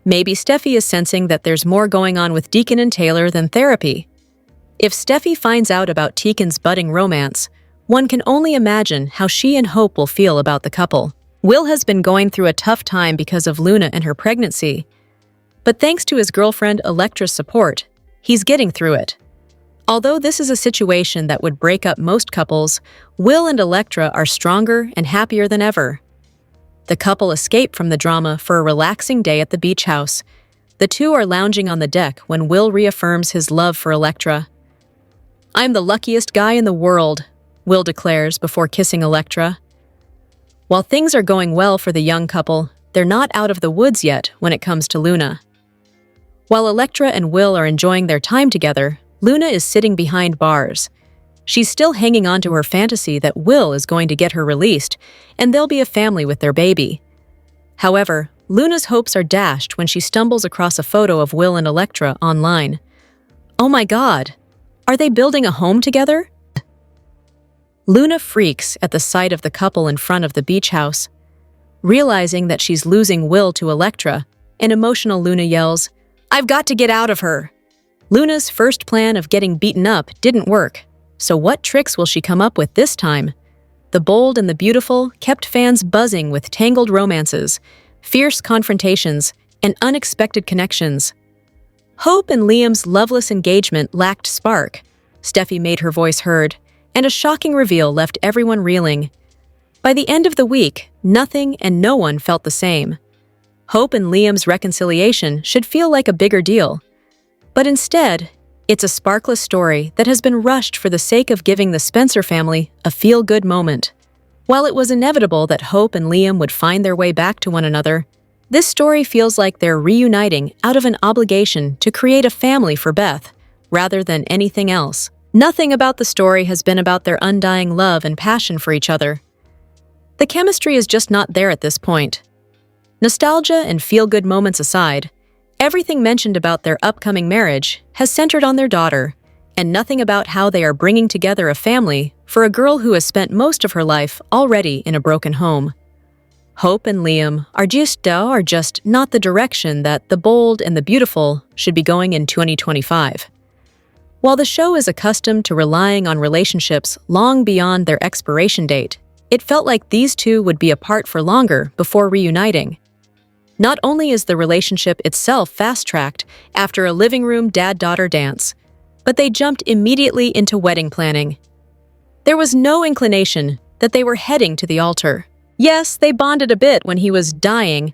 Maybe Steffi is sensing that there's more going on with Deacon and Taylor than therapy. If Steffi finds out about Deacon's budding romance, one can only imagine how she and Hope will feel about the couple. Will has been going through a tough time because of Luna and her pregnancy, but thanks to his girlfriend Electra's support, he's getting through it. Although this is a situation that would break up most couples, Will and Electra are stronger and happier than ever. The couple escape from the drama for a relaxing day at the beach house. The two are lounging on the deck when Will reaffirms his love for Electra. "I'm the luckiest guy in the world," Will declares before kissing Electra. While things are going well for the young couple, they're not out of the woods yet when it comes to Luna. While Electra and Will are enjoying their time together, Luna is sitting behind bars. She's still hanging on to her fantasy that Will is going to get her released, and they'll be a family with their baby. However, Luna's hopes are dashed when she stumbles across a photo of Will and Electra online. Oh my God! Are they building a home together? Luna freaks at the sight of the couple in front of the beach house. Realizing that she's losing Will to Electra, an emotional Luna yells, "I've got to get out of her!" Luna's first plan of getting beaten up didn't work, so what tricks will she come up with this time? The Bold and the Beautiful kept fans buzzing with tangled romances, fierce confrontations, and unexpected connections. Hope and Liam's loveless engagement lacked spark. Steffi made her voice heard, and a shocking reveal left everyone reeling. By the end of the week, nothing and no one felt the same. Hope and Liam's reconciliation should feel like a bigger deal. But instead, it's a sparkless story that has been rushed for the sake of giving the Spencer family a feel-good moment. While it was inevitable that Hope and Liam would find their way back to one another, this story feels like they're reuniting out of an obligation to create a family for Beth, rather than anything else. Nothing about the story has been about their undying love and passion for each other. The chemistry is just not there at this point. Nostalgia and feel-good moments aside, everything mentioned about their upcoming marriage has centered on their daughter, and nothing about how they are bringing together a family for a girl who has spent most of her life already in a broken home. Hope and Liam are just not the direction that the bold and the beautiful should be going in 2025. While the show is accustomed to relying on relationships long beyond their expiration date, it felt like these two would be apart for longer before reuniting. Not only is the relationship itself fast-tracked after a living room dad-daughter dance, but they jumped immediately into wedding planning. There was no inclination that they were heading to the altar. Yes, they bonded a bit when he was dying,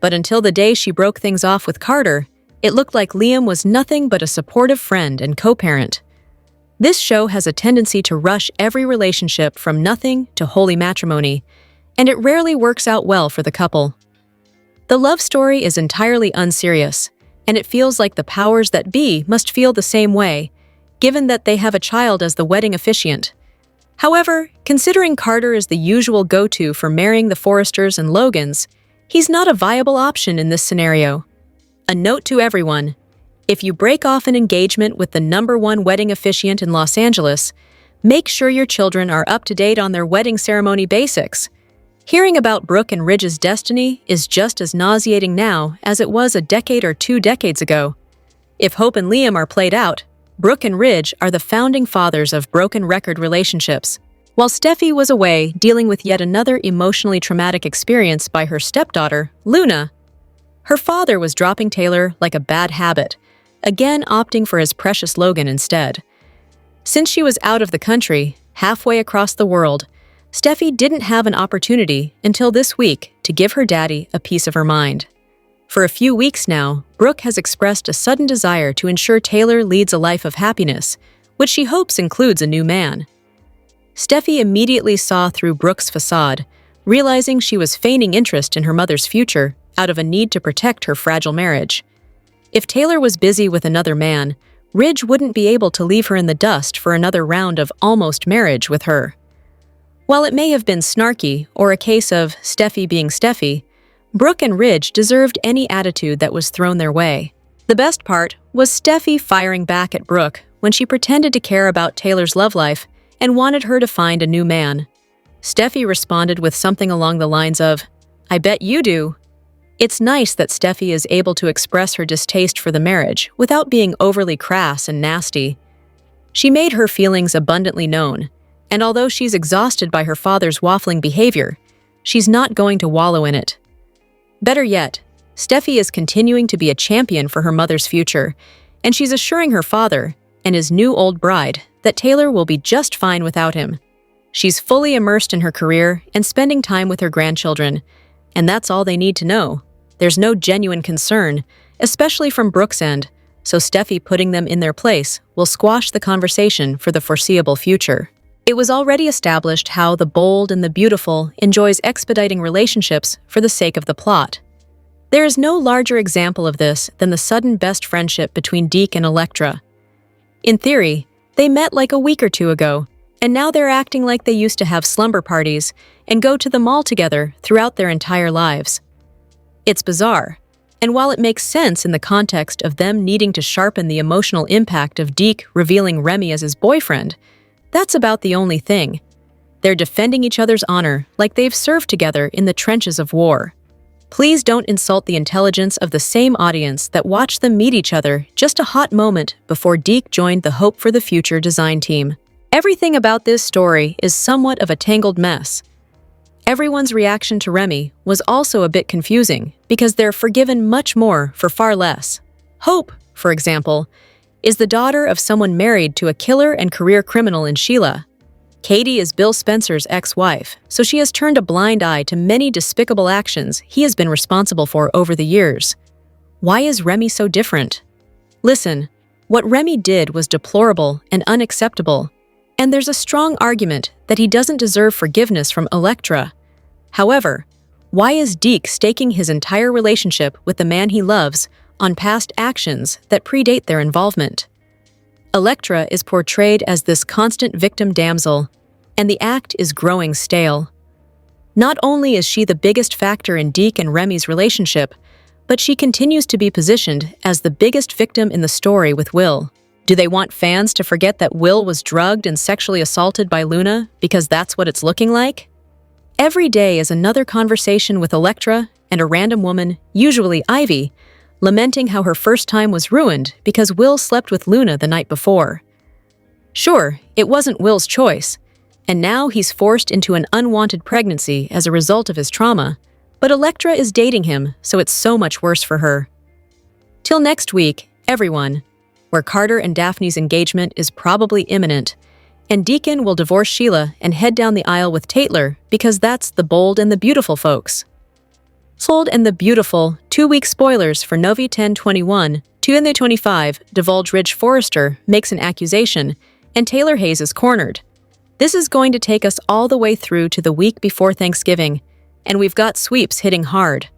but until the day she broke things off with Carter, it looked like Liam was nothing but a supportive friend and co-parent. This show has a tendency to rush every relationship from nothing to holy matrimony, and it rarely works out well for the couple. The love story is entirely unserious, and it feels like the powers that be must feel the same way, given that they have a child as the wedding officiant. However, considering Carter is the usual go-to for marrying the Forresters and Logans, he's not a viable option in this scenario. A note to everyone: if you break off an engagement with the #1 wedding officiant in Los Angeles, make sure your children are up to date on their wedding ceremony basics. Hearing about Brooke and Ridge's destiny is just as nauseating now as it was a decade or 2 decades ago. If Hope and Liam are played out, Brooke and Ridge are the founding fathers of broken record relationships. While Steffi was away dealing with yet another emotionally traumatic experience by her stepdaughter, Luna, her father was dropping Taylor like a bad habit, again opting for his precious Logan instead. Since she was out of the country, halfway across the world, Steffi didn't have an opportunity until this week to give her daddy a piece of her mind. For a few weeks now, Brooke has expressed a sudden desire to ensure Taylor leads a life of happiness, which she hopes includes a new man. Steffi immediately saw through Brooke's facade, realizing she was feigning interest in her mother's future out of a need to protect her fragile marriage. If Taylor was busy with another man, Ridge wouldn't be able to leave her in the dust for another round of almost marriage with her. While it may have been snarky or a case of Steffi being Steffi, Brooke and Ridge deserved any attitude that was thrown their way. The best part was Steffi firing back at Brooke when she pretended to care about Taylor's love life and wanted her to find a new man. Steffi responded with something along the lines of, "I bet you do." It's nice that Steffi is able to express her distaste for the marriage without being overly crass and nasty. She made her feelings abundantly known, and although she's exhausted by her father's waffling behavior, she's not going to wallow in it. Better yet, Steffi is continuing to be a champion for her mother's future, and she's assuring her father and his new old bride that Taylor will be just fine without him. She's fully immersed in her career and spending time with her grandchildren, and that's all they need to know. There's no genuine concern, especially from Brooke's end, so Steffi putting them in their place will squash the conversation for the foreseeable future. It was already established how the bold and the beautiful enjoys expediting relationships for the sake of the plot. There is no larger example of this than the sudden best friendship between Deke and Elektra. In theory, they met like a week or 2 ago, and now they're acting like they used to have slumber parties and go to the mall together throughout their entire lives. It's bizarre, and while it makes sense in the context of them needing to sharpen the emotional impact of Deke revealing Remy as his boyfriend, that's about the only thing. They're defending each other's honor like they've served together in the trenches of war. Please don't insult the intelligence of the same audience that watched them meet each other just a hot moment before Deke joined the Hope for the Future design team. Everything about this story is somewhat of a tangled mess. Everyone's reaction to Remy was also a bit confusing because they're forgiven much more for far less. Hope, for example, is the daughter of someone married to a killer and career criminal in Sheila. Katie is Bill Spencer's ex-wife, so she has turned a blind eye to many despicable actions he has been responsible for over the years. Why is Remy so different? Listen, what Remy did was deplorable and unacceptable, and there's a strong argument that he doesn't deserve forgiveness from Elektra. However, why is Deke staking his entire relationship with the man he loves on past actions that predate their involvement? Elektra is portrayed as this constant victim damsel, and the act is growing stale. Not only is she the biggest factor in Deke and Remy's relationship, but she continues to be positioned as the biggest victim in the story with Will. Do they want fans to forget that Will was drugged and sexually assaulted by Luna because that's what it's looking like? Every day is another conversation with Electra and a random woman, usually Ivy, lamenting how her first time was ruined because Will slept with Luna the night before. Sure, it wasn't Will's choice, and now he's forced into an unwanted pregnancy as a result of his trauma, but Electra is dating him, so it's so much worse for her. Till next week, everyone, where Carter and Daphne's engagement is probably imminent, and Deacon will divorce Sheila and head down the aisle with Taylor because that's the bold and the beautiful folks. Sold and the beautiful 2-week spoilers for Novi 10/21, 2025, divulge Ridge Forrester makes an accusation, and Taylor Hayes is cornered. This is going to take us all the way through to the week before Thanksgiving, and we've got sweeps hitting hard.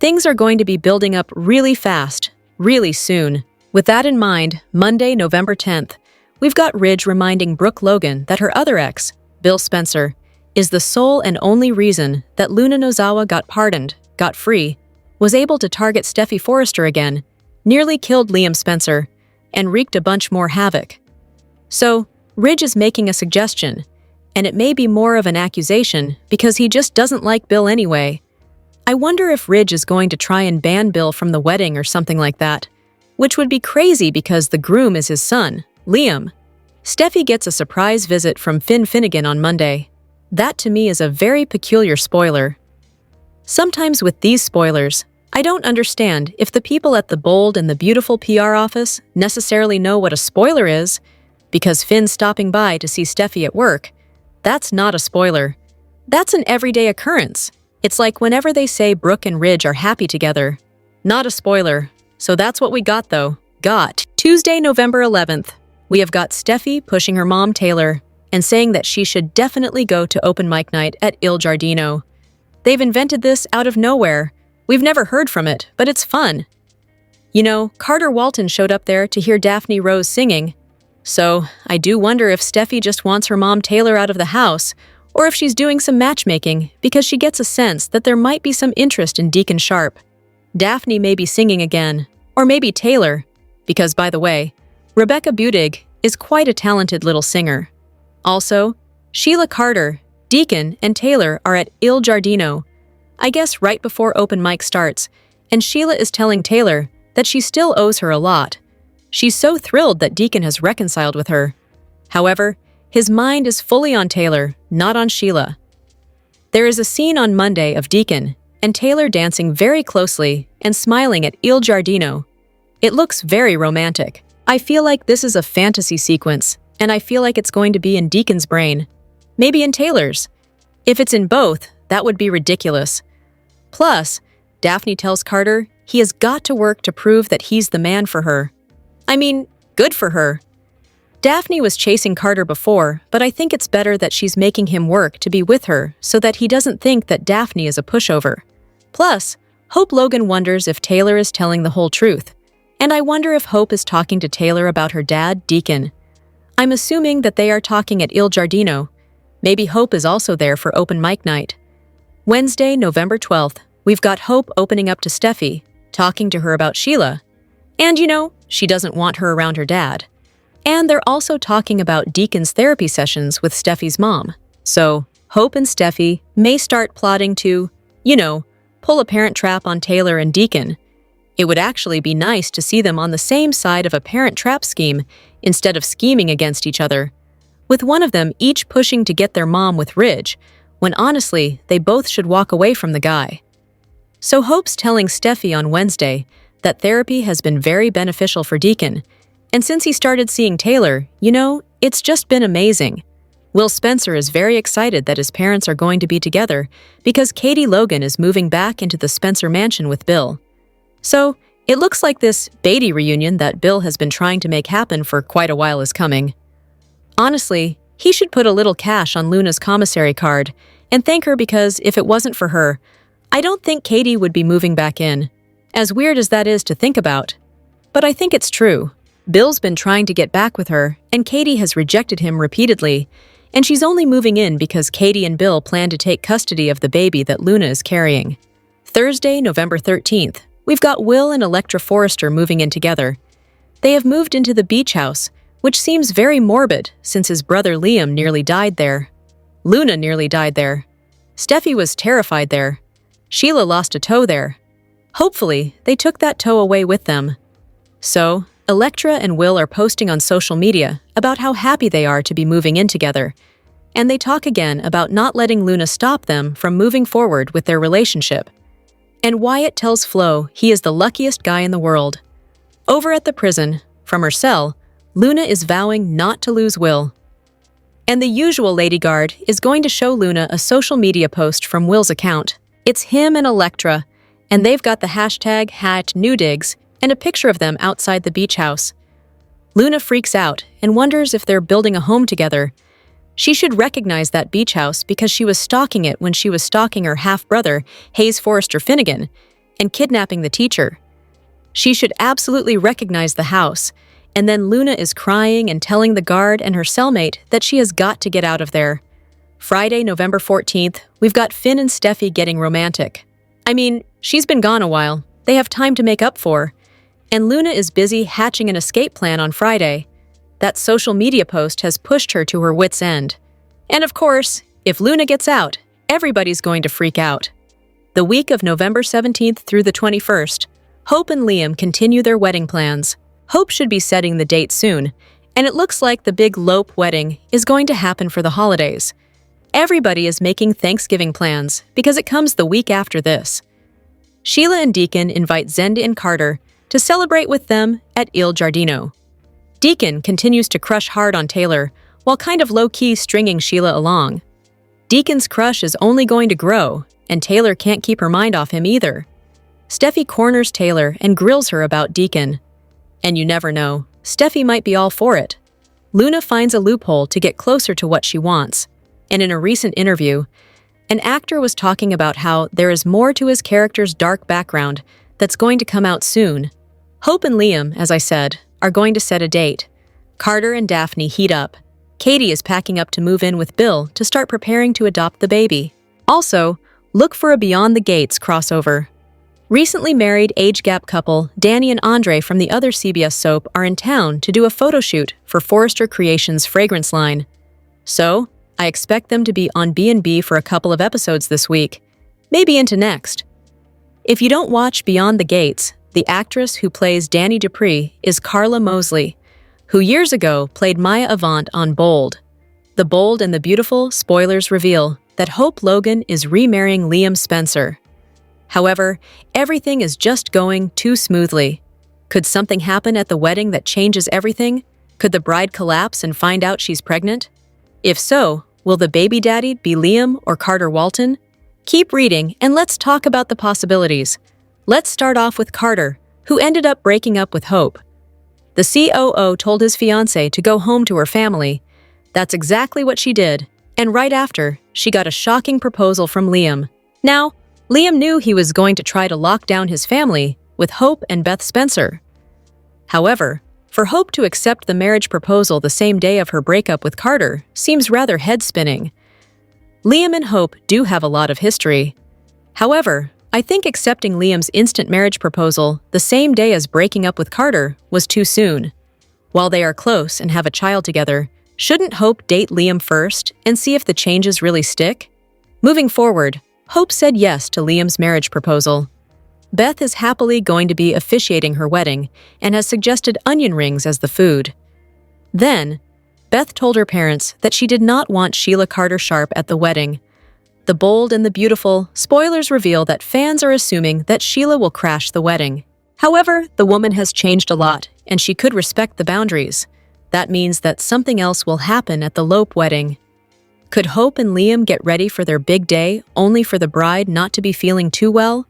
Things are going to be building up really fast, really soon. With that in mind, Monday, November 10th, we've got Ridge reminding Brooke Logan that her other ex, Bill Spencer, is the sole and only reason that Luna Nozawa got pardoned, got free, was able to target Steffi Forrester again, nearly killed Liam Spencer, and wreaked a bunch more havoc. So, Ridge is making a suggestion, and it may be more of an accusation because he just doesn't like Bill anyway. I wonder if Ridge is going to try and ban Bill from the wedding or something like that, which would be crazy because the groom is his son, Liam. Steffi gets a surprise visit from Finn Finnegan on Monday. That to me is a very peculiar spoiler. Sometimes with these spoilers, I don't understand if the people at the Bold and the Beautiful PR office necessarily know what a spoiler is, because Finn's stopping by to see Steffi at work. That's not a spoiler. That's an everyday occurrence. It's like whenever they say Brooke and Ridge are happy together. Not a spoiler. So that's what we got though. Tuesday, November 11th. We have got Steffi pushing her mom Taylor and saying that she should definitely go to open mic night at Il Giardino. They've invented this out of nowhere. We've never heard from it, but it's fun. You know, Carter Walton showed up there to hear Daphne Rose singing. So, I do wonder if Steffi just wants her mom Taylor out of the house, or if she's doing some matchmaking because she gets a sense that there might be some interest in Deacon Sharp. Daphne may be singing again, or maybe Taylor, because by the way, Rebecca Budig is quite a talented little singer. Also, Sheila Carter, Deacon, and Taylor are at Il Giardino, I guess right before open mic starts, and Sheila is telling Taylor that she still owes her a lot. She's so thrilled that Deacon has reconciled with her. However, his mind is fully on Taylor, not on Sheila. There is a scene on Monday of Deacon and Taylor dancing very closely and smiling at Il Giardino. It looks very romantic. I feel like this is a fantasy sequence, and I feel like it's going to be in Deacon's brain. Maybe in Taylor's. If it's in both, that would be ridiculous. Plus, Daphne tells Carter he has got to work to prove that he's the man for her. I mean, good for her. Daphne was chasing Carter before, but I think it's better that she's making him work to be with her so that he doesn't think that Daphne is a pushover. Plus, Hope Logan wonders if Taylor is telling the whole truth. And I wonder if Hope is talking to Taylor about her dad, Deacon. I'm assuming that they are talking at Il Giardino. Maybe Hope is also there for open mic night. Wednesday, November 12th, we've got Hope opening up to Steffi, talking to her about Sheila. And you know, she doesn't want her around her dad. And they're also talking about Deacon's therapy sessions with Steffi's mom. So, Hope and Steffi may start plotting to, you know, pull a parent trap on Taylor and Deacon. It would actually be nice to see them on the same side of a parent trap scheme instead of scheming against each other, with one of them each pushing to get their mom with Ridge, when honestly, they both should walk away from the guy. So Hope's telling Steffi on Wednesday that therapy has been very beneficial for Deacon, and since he started seeing Taylor, you know, it's just been amazing. Will Spencer is very excited that his parents are going to be together because Katie Logan is moving back into the Spencer mansion with Bill. So, it looks like this Beatty reunion that Bill has been trying to make happen for quite a while is coming. Honestly, he should put a little cash on Luna's commissary card and thank her because if it wasn't for her, I don't think Katie would be moving back in. As weird as that is to think about. But I think it's true. Bill's been trying to get back with her, and Katie has rejected him repeatedly, and she's only moving in because Katie and Bill plan to take custody of the baby that Luna is carrying. Thursday, November 13th. We've got Will and Electra Forrester moving in together. They have moved into the beach house, which seems very morbid since his brother Liam nearly died there. Luna nearly died there. Steffi was terrified there. Sheila lost a toe there. Hopefully, they took that toe away with them. So, Electra and Will are posting on social media about how happy they are to be moving in together, and they talk again about not letting Luna stop them from moving forward with their relationship. And Wyatt tells Flo he is the luckiest guy in the world. Over at the prison, from her cell, Luna is vowing not to lose Will. And the usual lady guard is going to show Luna a social media post from Will's account. It's him and Electra, and they've got the hashtag #NewDigs and a picture of them outside the beach house. Luna freaks out and wonders if they're building a home together. She should recognize that beach house because she was stalking it when she was stalking her half-brother, Hayes Forrester Finnegan, and kidnapping the teacher. She should absolutely recognize the house, and then Luna is crying and telling the guard and her cellmate that she has got to get out of there. Friday, November 14th, we've got Finn and Steffi getting romantic. I mean, she's been gone a while. They have time to make up for. And Luna is busy hatching an escape plan on Friday. That social media post has pushed her to her wits' end. And of course, if Luna gets out, everybody's going to freak out. The week of November 17th through the 21st, Hope and Liam continue their wedding plans. Hope should be setting the date soon, and it looks like the big Lope wedding is going to happen for the holidays. Everybody is making Thanksgiving plans because it comes the week after this. Sheila and Deacon invite Zenda and Carter to celebrate with them at Il Giardino. Deacon continues to crush hard on Taylor while kind of low-key stringing Sheila along. Deacon's crush is only going to grow, and Taylor can't keep her mind off him either. Steffi corners Taylor and grills her about Deacon. And you never know, Steffi might be all for it. Luna finds a loophole to get closer to what she wants. And in a recent interview, an actor was talking about how there is more to his character's dark background that's going to come out soon. Hope and Liam, as I said, are going to set a date. Carter and Daphne heat up. Katie is packing up to move in with Bill to start preparing to adopt the baby. Also, look for a Beyond the Gates crossover. Recently married age gap couple Danny and Andre from the other CBS soap are in town to do a photo shoot for Forrester Creations' fragrance line. So, I expect them to be on B&B for a couple of episodes this week, maybe into next. If you don't watch Beyond the Gates, the actress who plays Danny Dupree is Carla Mosley, who years ago played Maya Avant on Bold. The Bold and the Beautiful spoilers reveal that Hope Logan is remarrying Liam Spencer. However, everything is just going too smoothly. Could something happen at the wedding that changes everything? Could the bride collapse and find out she's pregnant? If so, will the baby daddy be Liam or Carter Walton? Keep reading and let's talk about the possibilities. Let's start off with Carter, who ended up breaking up with Hope. The COO told his fiancé to go home to her family. That's exactly what she did, and right after, she got a shocking proposal from Liam. Now, Liam knew he was going to try to lock down his family with Hope and Beth Spencer. However, for Hope to accept the marriage proposal the same day of her breakup with Carter seems rather head-spinning. Liam and Hope do have a lot of history. However, I think accepting Liam's instant marriage proposal the same day as breaking up with Carter was too soon. While they are close and have a child together, shouldn't Hope date Liam first and see if the changes really stick? Moving forward, Hope said yes to Liam's marriage proposal. Beth is happily going to be officiating her wedding and has suggested onion rings as the food. Then, Beth told her parents that she did not want Sheila Carter Sharp at the wedding. The Bold and the Beautiful spoilers reveal that fans are assuming that Sheila will crash the wedding. However, the woman has changed a lot, and she could respect the boundaries. That means that something else will happen at the Lope wedding. Could Hope and Liam get ready for their big day only for the bride not to be feeling too well?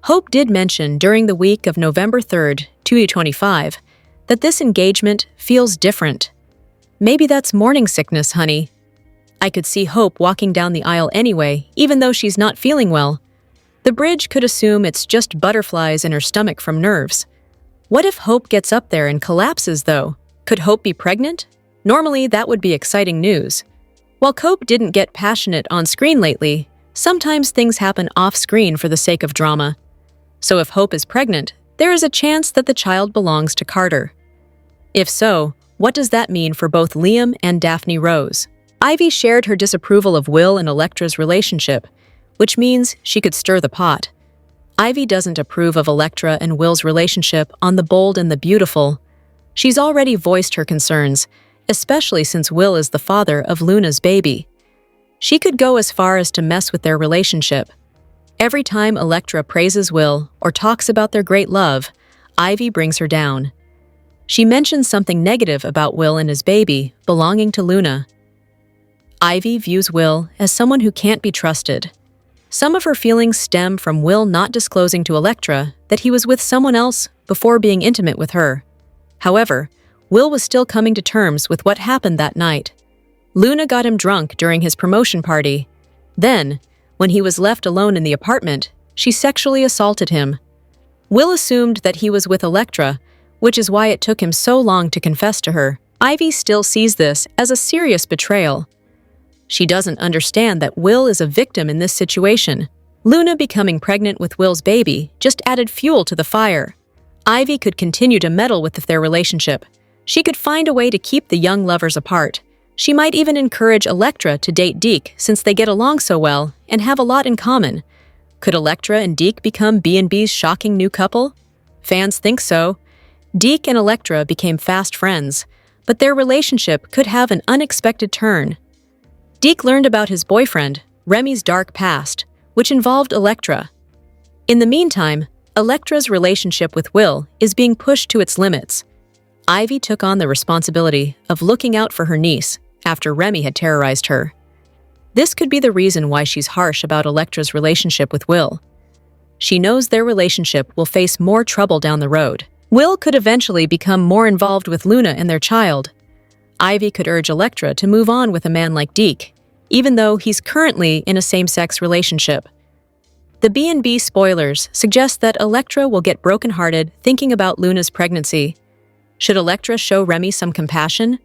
Hope did mention during the week of November 3rd, 2025, that this engagement feels different. Maybe that's morning sickness, honey. I could see Hope walking down the aisle anyway, even though she's not feeling well. The bridge could assume it's just butterflies in her stomach from nerves. What if Hope gets up there and collapses, though? Could Hope be pregnant? Normally, that would be exciting news. While Hope didn't get passionate on screen lately, sometimes things happen off-screen for the sake of drama. So if Hope is pregnant, there is a chance that the child belongs to Carter. If so, what does that mean for both Liam and Daphne Rose? Ivy shared her disapproval of Will and Electra's relationship, which means she could stir the pot. Ivy doesn't approve of Electra and Will's relationship on The Bold and the Beautiful. She's already voiced her concerns, especially since Will is the father of Luna's baby. She could go as far as to mess with their relationship. Every time Electra praises Will or talks about their great love, Ivy brings her down. She mentions something negative about Will and his baby belonging to Luna. Ivy views Will as someone who can't be trusted. Some of her feelings stem from Will not disclosing to Electra that he was with someone else before being intimate with her. However, Will was still coming to terms with what happened that night. Luna got him drunk during his promotion party. Then, when he was left alone in the apartment, she sexually assaulted him. Will assumed that he was with Electra, which is why it took him so long to confess to her. Ivy still sees this as a serious betrayal. She doesn't understand that Will is a victim in this situation. Luna becoming pregnant with Will's baby just added fuel to the fire. Ivy could continue to meddle with their relationship. She could find a way to keep the young lovers apart. She might even encourage Electra to date Deke since they get along so well and have a lot in common. Could Electra and Deke become B&B's shocking new couple? Fans think so. Deke and Electra became fast friends, but their relationship could have an unexpected turn. Deke learned about his boyfriend, Remy's dark past, which involved Electra. In the meantime, Electra's relationship with Will is being pushed to its limits. Ivy took on the responsibility of looking out for her niece after Remy had terrorized her. This could be the reason why she's harsh about Electra's relationship with Will. She knows their relationship will face more trouble down the road. Will could eventually become more involved with Luna and their child. Ivy could urge Electra to move on with a man like Deke, even though he's currently in a same-sex relationship. The B&B spoilers suggest that Electra will get brokenhearted thinking about Luna's pregnancy. Should Electra show Remy some compassion?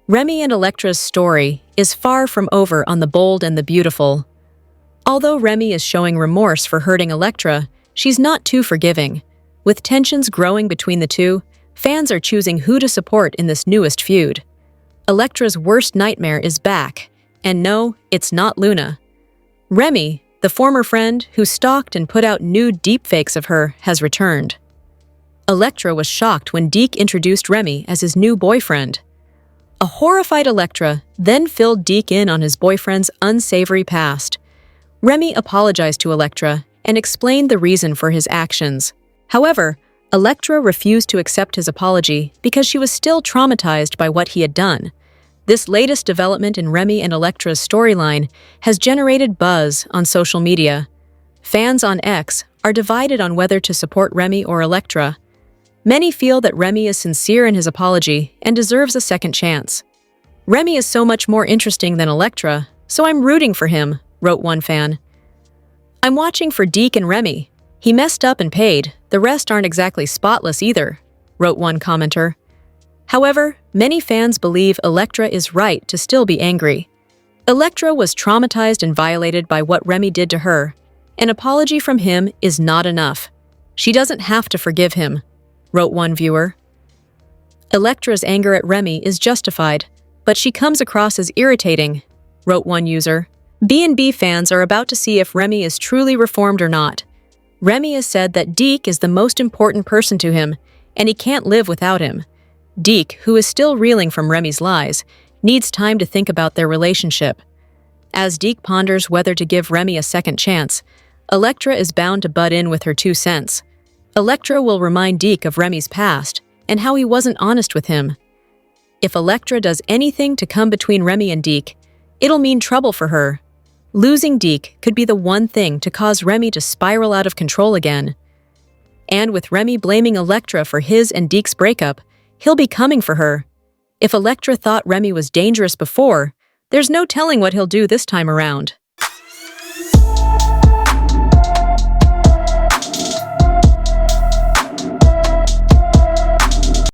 Remy and Electra's story is far from over on The Bold and the Beautiful. Although Remy is showing remorse for hurting Electra, she's not too forgiving. With tensions growing between the two, fans are choosing who to support in this newest feud. Electra's worst nightmare is back, and no, it's not Luna. Remy, the former friend who stalked and put out nude deepfakes of her, has returned. Electra was shocked when Deke introduced Remy as his new boyfriend. A horrified Electra then filled Deke in on his boyfriend's unsavory past. Remy apologized to Electra and explained the reason for his actions. However, Electra refused to accept his apology because she was still traumatized by what he had done. This latest development in Remy and Electra's storyline has generated buzz on social media. Fans on X are divided on whether to support Remy or Electra. Many feel that Remy is sincere in his apology and deserves a second chance. Remy is so much more interesting than Electra, so I'm rooting for him, wrote one fan. I'm watching for Deke and Remy. He messed up and paid. The rest aren't exactly spotless either, wrote one commenter. However, many fans believe Electra is right to still be angry. Electra was traumatized and violated by what Remy did to her. An apology from him is not enough. She doesn't have to forgive him, wrote one viewer. Electra's anger at Remy is justified, but she comes across as irritating, wrote one user. B&B fans are about to see if Remy is truly reformed or not. Remy has said that Deke is the most important person to him, and he can't live without him. Deke, who is still reeling from Remy's lies, needs time to think about their relationship. As Deke ponders whether to give Remy a second chance, Electra is bound to butt in with her 2 cents. Electra will remind Deke of Remy's past and how he wasn't honest with him. If Electra does anything to come between Remy and Deke, it'll mean trouble for her. Losing Deke could be the one thing to cause Remy to spiral out of control again. And with Remy blaming Electra for his and Deke's breakup, he'll be coming for her. If Electra thought Remy was dangerous before, there's no telling what he'll do this time around.